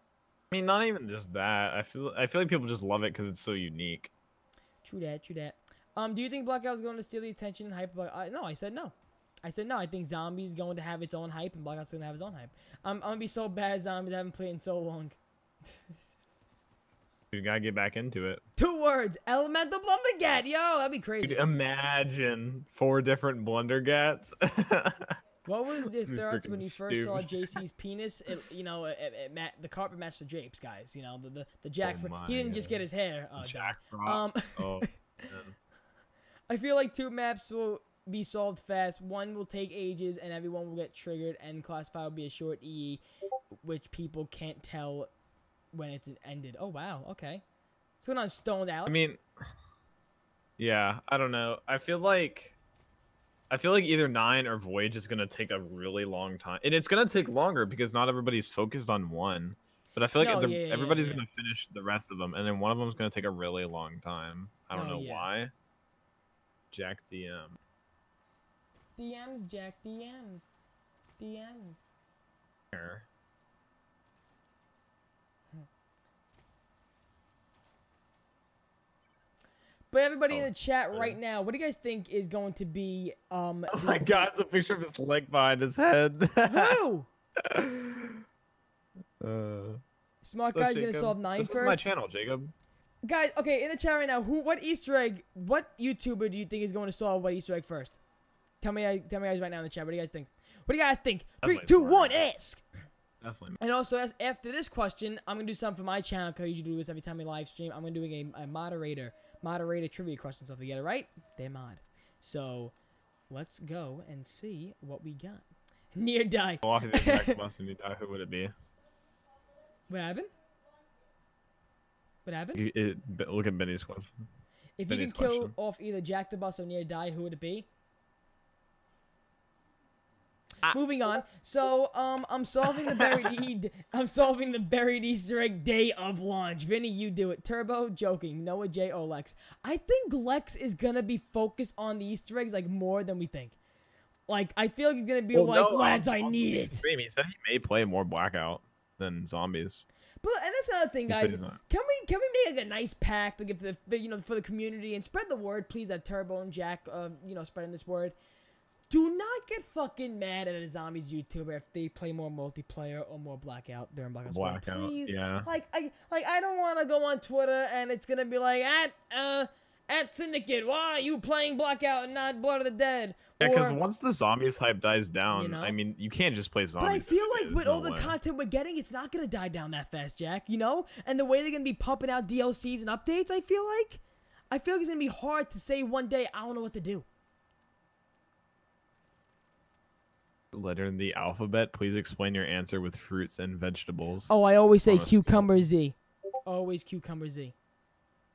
I mean, not even just that. I feel like people just love it because it's so unique. True that. Do you think Blackout is going to steal the attention and hype? No, I said no. I think Zombies is going to have its own hype, and Blackout's going to have its own hype. I'm going to be so bad at Zombies. I haven't played in so long. You gotta get back into it. 2 words. Elemental Blundergat. Yo, that'd be crazy. Dude, imagine 4 different Blundergats. What was your Be thoughts when freaking you first saw stupid. JC's penis? The carpet matched the drapes, guys. The Jack. Oh my he didn't just God. get his hair. Jack done. Frost. Oh, man. I feel like 2 maps will be solved fast. 1 will take ages, and everyone will get triggered. And Classified will be a short EE, which people can't tell when it's ended. Oh wow. Okay. What's going on, Stoned Alex? I mean, yeah, I don't know. I feel like either 9 or Voyage is gonna take a really long time, and it's gonna take longer because not everybody's focused on one. But I feel like No, everybody's yeah. gonna finish the rest of them, and then one of them's gonna take a really long time. I don't know why. Jack DM. DMs, Jack. DMs. DMs. Here. But everybody in the chat right now, what do you guys think is going to be Oh my god, it's a picture of his leg behind his head. Who? Smart So guy's gonna Jacob, solve 9 this first. is my channel, Jacob. Guys, okay, in the chat right now, what Easter egg, what YouTuber do you think is going to solve what Easter egg first? Tell me guys right now in the chat. What do you guys think? What do you guys think? 3, 2, 1, ask. Definitely. And also, after this question, I'm gonna do something for my channel because I usually do this every time we live stream. I'm gonna do a moderator trivia question. So if we get it right, they're mod. So let's go and see what we got. Near die. Well, if it's Jack the Bus and you die, who would it be? What happened? What happened? Look at Benny's question. If you can kill off either Jack the Bus or Near die, who would it be? Moving on. So, I'm solving the buried Easter egg day of launch. Vinny, you do it. Turbo, joking. Noah J. O. Lex. I think Lex is gonna be focused on the Easter eggs like more than we think. Like, I feel like he's gonna be lads, I need it. He said he may play more Blackout than zombies. But and that's another thing, guys. Can we make like a nice pack to give the for the community and spread the word, please? That Turbo and Jack, spreading this word. Do not get fucking mad at a zombies YouTuber if they play more multiplayer or more Blackout during Blackout. Please, yeah. Like I don't want to go on Twitter and it's gonna be like at Syndicate, why are you playing Blackout and not Blood of the Dead? Yeah, because once the zombies hype dies down, You know? I mean, you can't just play zombies. But I feel like There's with no all the way. content we're getting, it's not gonna die down that fast, Jack. You know, and the way they're gonna be pumping out DLCs and updates, I feel like it's gonna be hard to say one day I don't know what to do. Letter in the alphabet. Please explain your answer with fruits and vegetables. Oh, I always say On a scale. cucumber Z. Always cucumber Z.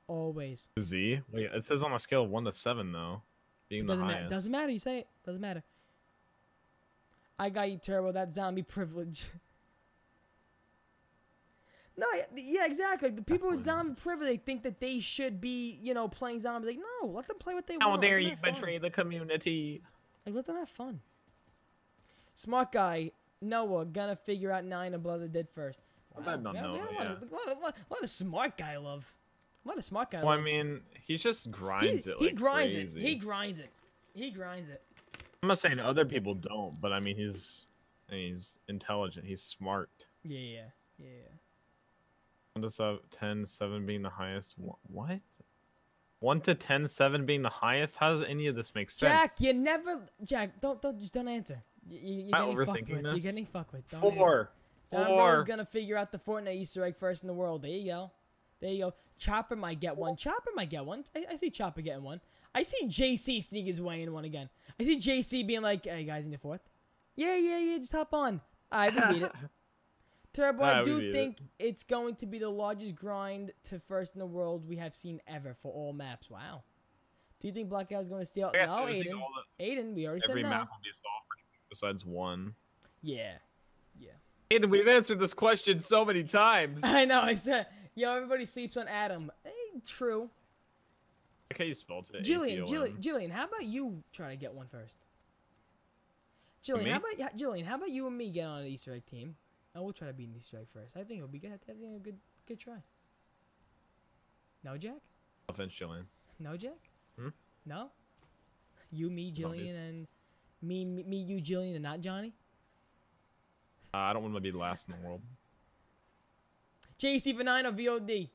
Always. Z? Wait, it says on a scale of 1 to 7 though, being the highest. Doesn't matter. You say it. Doesn't matter. I got you, Turbo. That zombie privilege. No, yeah, exactly. The people with zombie privilege, they think that they should be, playing zombies. Like, no, let them play what they want. How dare you betray the community? Like, let them have fun. Smart guy, Noah, gonna figure out 9 and Blood of the Dead first. Wow, A lot of smart guy love. A lot of smart guy Well, love. I mean, he just grinds it He like grinds crazy. it. He grinds it. He grinds it. I'm not saying other people don't, but I mean, he's intelligent. He's smart. Yeah. 1 to 10, 7 being the highest. What? 1 to 10, 7 being the highest? How does any of this make sense? Jack, don't answer. You're Am I getting fucked overthinking with. this? You're getting fucked with. Don't 4. Zambro's gonna figure out the Fortnite Easter egg first in the world. There you go. Chopper might get one. I see Chopper getting one. I see JC sneak his way in one again. I see JC being like, hey guys, in the 4th. Yeah, just hop on. Alright, we beat it. Turbo, I do think it's going to be the largest grind to first in the world we have seen ever for all maps. Wow. Do you think Blackout is going to steal? No, Aiden. Aiden, we already said no. Every map will be solved besides one. Yeah. Aiden, we've answered this question so many times. I know, I said, everybody sleeps on Adam. True. Like how you spelled it. Jillian, how about you try to get one first? Jillian, how about you and me get on an Easter egg team? And we'll try to beat an Easter egg first. I think it'll be good. I think it'll be a good try. No, Jack? No offense, Jillian. No, Jack? Hmm? No? You, me, Jillian, and me, you, Jillian, and not Johnny? I don't want to be last in the world. JC Venino VOD.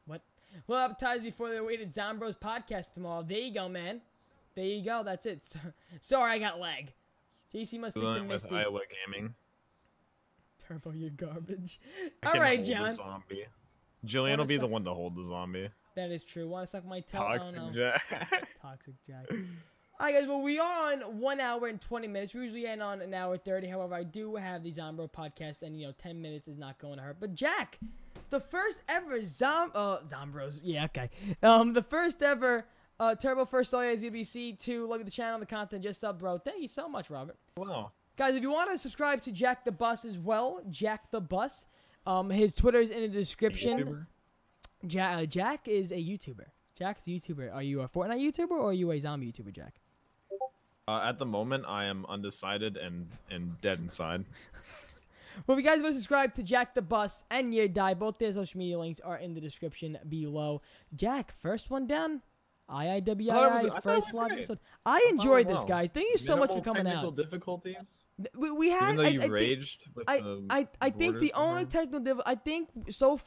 What? We'll advertise before the awaited Zombros podcast tomorrow. There you go, man. There you go. That's it. Sorry, I got lag. JC must stick to Misty. IIWII Gaming. Turbo, you're garbage. All right, John. Zombie. Jillian will be the one to hold the zombie. That is true. Want to suck my toe? Toxic Jack. Toxic Jack. Alright guys, well we are on 1 hour and 20 minutes. We usually end on 1 hour 30. However, I do have the Zombro podcast and 10 minutes is not going to hurt. But Jack, the first ever Zombros. Yeah, okay. The first ever Turbo first saw you at ZWC2. Look at the channel, the content just subbed, bro. Thank you so much, Robert. Wow. Guys, if you want to subscribe to Jack the Bus as well, Jack the Bus, his Twitter is in the description. Jack is a YouTuber. Jack's a YouTuber. Are you a Fortnite YouTuber or are you a zombie YouTuber, Jack? At the moment, I am undecided and dead inside. Well, if you guys want to subscribe to Jack the Bus and Near Die, both their social media links are in the description below. Jack, first one down. IIWII, first live episode. I enjoyed this, guys. Thank you so much for coming out. Difficulties? We had. Even though you raged with the I think the only technical difficulty.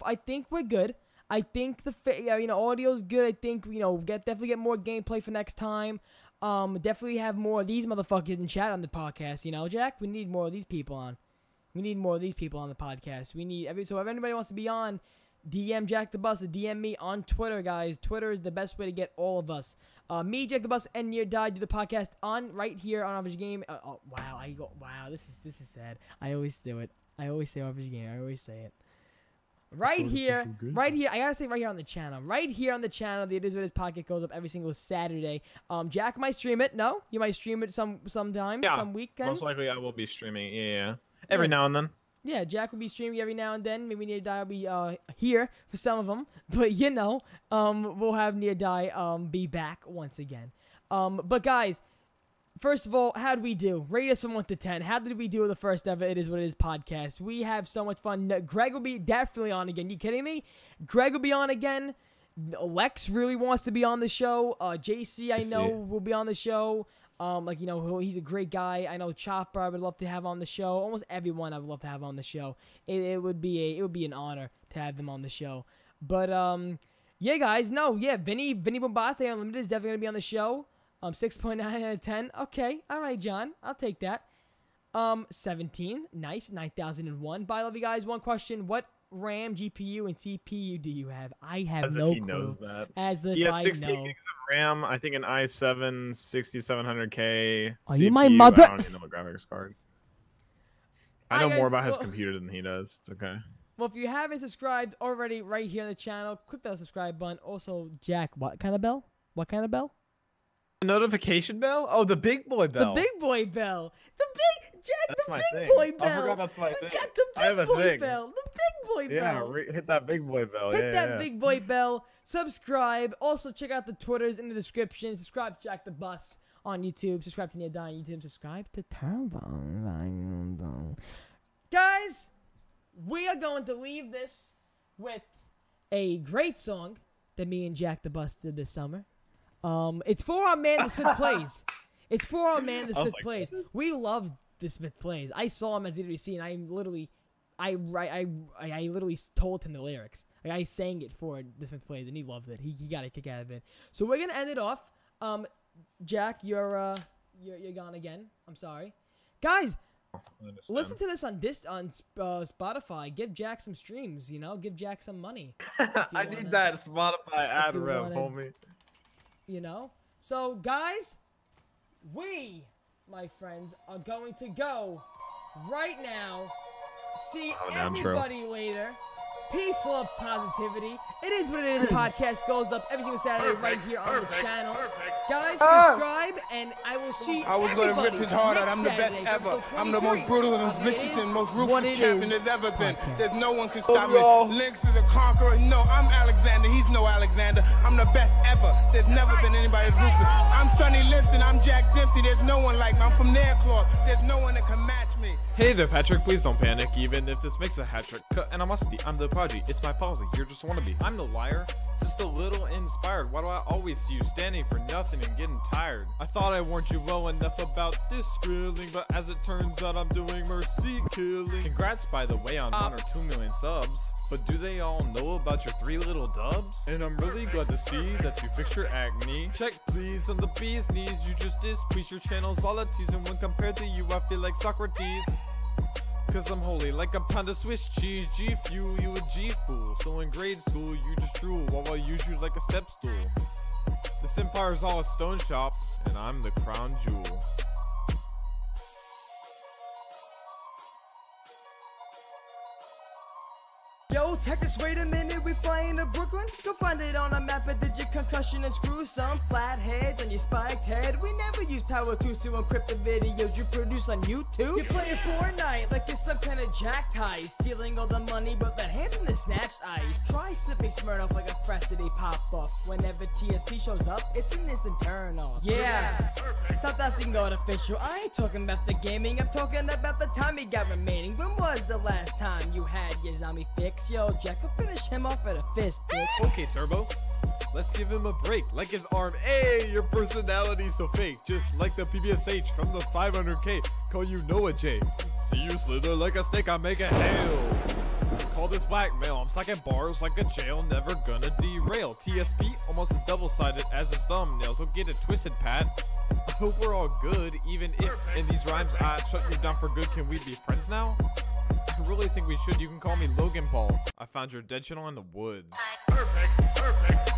I think we're good. I think the audio's good. I think definitely get more gameplay for next time. Definitely have more of these motherfuckers in chat on the podcast. Jack, we need more of these people on. We need more of these people on the podcast. We need so if anybody wants to be on, DM Jack the Bus, DM me on Twitter, guys. Twitter is the best way to get all of us. Me, Jack the Bus, and Near Die do the podcast right here on Average Game. Wow, this is sad. I always do it. I always say Average Game. I always say it. Right here. I gotta say right here on the channel. Right here on the channel, the It Is What It Is podcast goes up every single Saturday. Jack might stream it. No, you might stream it sometimes, some weekends. Most likely I will be streaming. Yeah. Every now and then. Yeah, Jack will be streaming every now and then. Maybe Near Die will be here for some of them. But, we'll have Near Die be back once again. But, guys, first of all, how did we do? Rate us from 1 to 10. How did we do with the first ever It Is What It Is podcast? We have so much fun. Greg will be definitely on again. You kidding me? Greg will be on again. Lex really wants to be on the show. JC, I know, will be on the show. He's a great guy. I know Chopper I would love to have on the show. Almost everyone I would love to have on the show. It would be an honor to have them on the show. But yeah, guys, Vinny Bombate Unlimited is definitely gonna be on the show. 6.9 out of 10. Okay, all right, John, I'll take that. 17, nice. 9001. Bye, love you guys. One question: what RAM, GPU, and CPU do you have? I have no clue. As if he knows that. As if I 16 gigs of RAM. I think an i7 6700K. Are CPU. You my mother? I don't even know what graphics card. I know more about his computer than he does. It's okay. Well, if you haven't subscribed already, right here on the channel, click that subscribe button. Also, Jack, what kind of bell? What kind of bell? Notification bell? Oh, the big boy bell. The big boy bell. That's the my big thing. boy bell. I forgot that's my thing. Jack, the big boy bell. The big boy bell. Yeah, hit that big boy bell. Hit that big boy bell. Subscribe. Also, check out the Twitters in the description. Subscribe to Jack the Bus on YouTube. Subscribe to Near Die on YouTube. Subscribe to Turbo. Guys, we are going to leave this with a great song that me and Jack the Bus did this summer. It's for our man, the Smith Plays. It's for our man, the Smith Plays. We love the Smith Plays. I saw him at ZWC, and I literally told him the lyrics. Like, I sang it for the Smith Plays, and he loved it. He got a kick out of it. So we're gonna end it off. Jack, you're gone again. I'm sorry, guys. Listen to this on Spotify. Give Jack some streams. Give Jack some money. I need that Spotify ad rev, homie. So guys, we, my friends, are going to go right now. See everybody later. Peace, love, positivity. It Is What It Is. The podcast goes up every single Saturday right here on the channel. Guys, subscribe, and I will see I was going to rip his heart out. I'm the best ever. I'm the most brutal and vicious and most ruthless champion there's ever been. There's no one can stop me. Lynx is a conqueror. No, I'm Alexander. He's no Alexander. I'm the best ever. There's never been anybody as ruthless. I'm Sonny Liston. I'm Jack Dempsey. There's no one like me. I'm from Nairclaw. There's no one that can match me. Hey there, Patrick. Please don't panic, even if this makes a hat trick. And I must be. I'm the prodigy. It's my policy. You're just wannabe. I'm the liar. Just a little inspired. Why do I always see you standing for nothing and getting tired? I thought I warned you well enough about this grilling, but as it turns out, I'm doing mercy killing. Congrats, by the way, on 1 or 2 million subs. But do they all know about your 3 little dubs? And I'm really glad to see that you fixed your acne. Check please on the bee's knees. You just displease your channel's all a tease, and when compared to you, I feel like Socrates. Cause I'm holy like a pound of Swiss cheese. G-fuel, you a G-fool. So in grade school, you just drool while I use you like a step stool. This empire's all a stone shop, and I'm the crown jewel. Yo, Yo, Texas, wait a minute, we flying to Brooklyn? Go find it on a map, but did your concussion and screw some flatheads on your spiked head? We never use power tools to encrypt the videos you produce on YouTube. You're playing Fortnite like it's some kind of jack tie, stealing all the money, but that hand in the snatched ice. Try sipping Smirnoff like a freshly pop up. Whenever TSP shows up, it's an instant turn off. Yeah, stop that thing artificial. I ain't talking about the gaming, I'm talking about the time you got remaining. When was the last time you had your zombie fix? Yo, Jack, will finish him off with a fist kick. Okay, Turbo. Let's give him a break. Like his arm. Hey, your personality's so fake. Just like the PBSH from the 500K. Call you Noah J. See you slither like a snake, I make a hail. Call this blackmail. I'm stacking bars like a jail, never gonna derail. TSP almost as double-sided as his thumbnails. Don't get it twisted, Pat. I hope we're all good, even if in these rhymes I shut you down for good. Can we be friends now? I really think we should. You can call me Logan Paul. I found your dead channel in the woods. Perfect.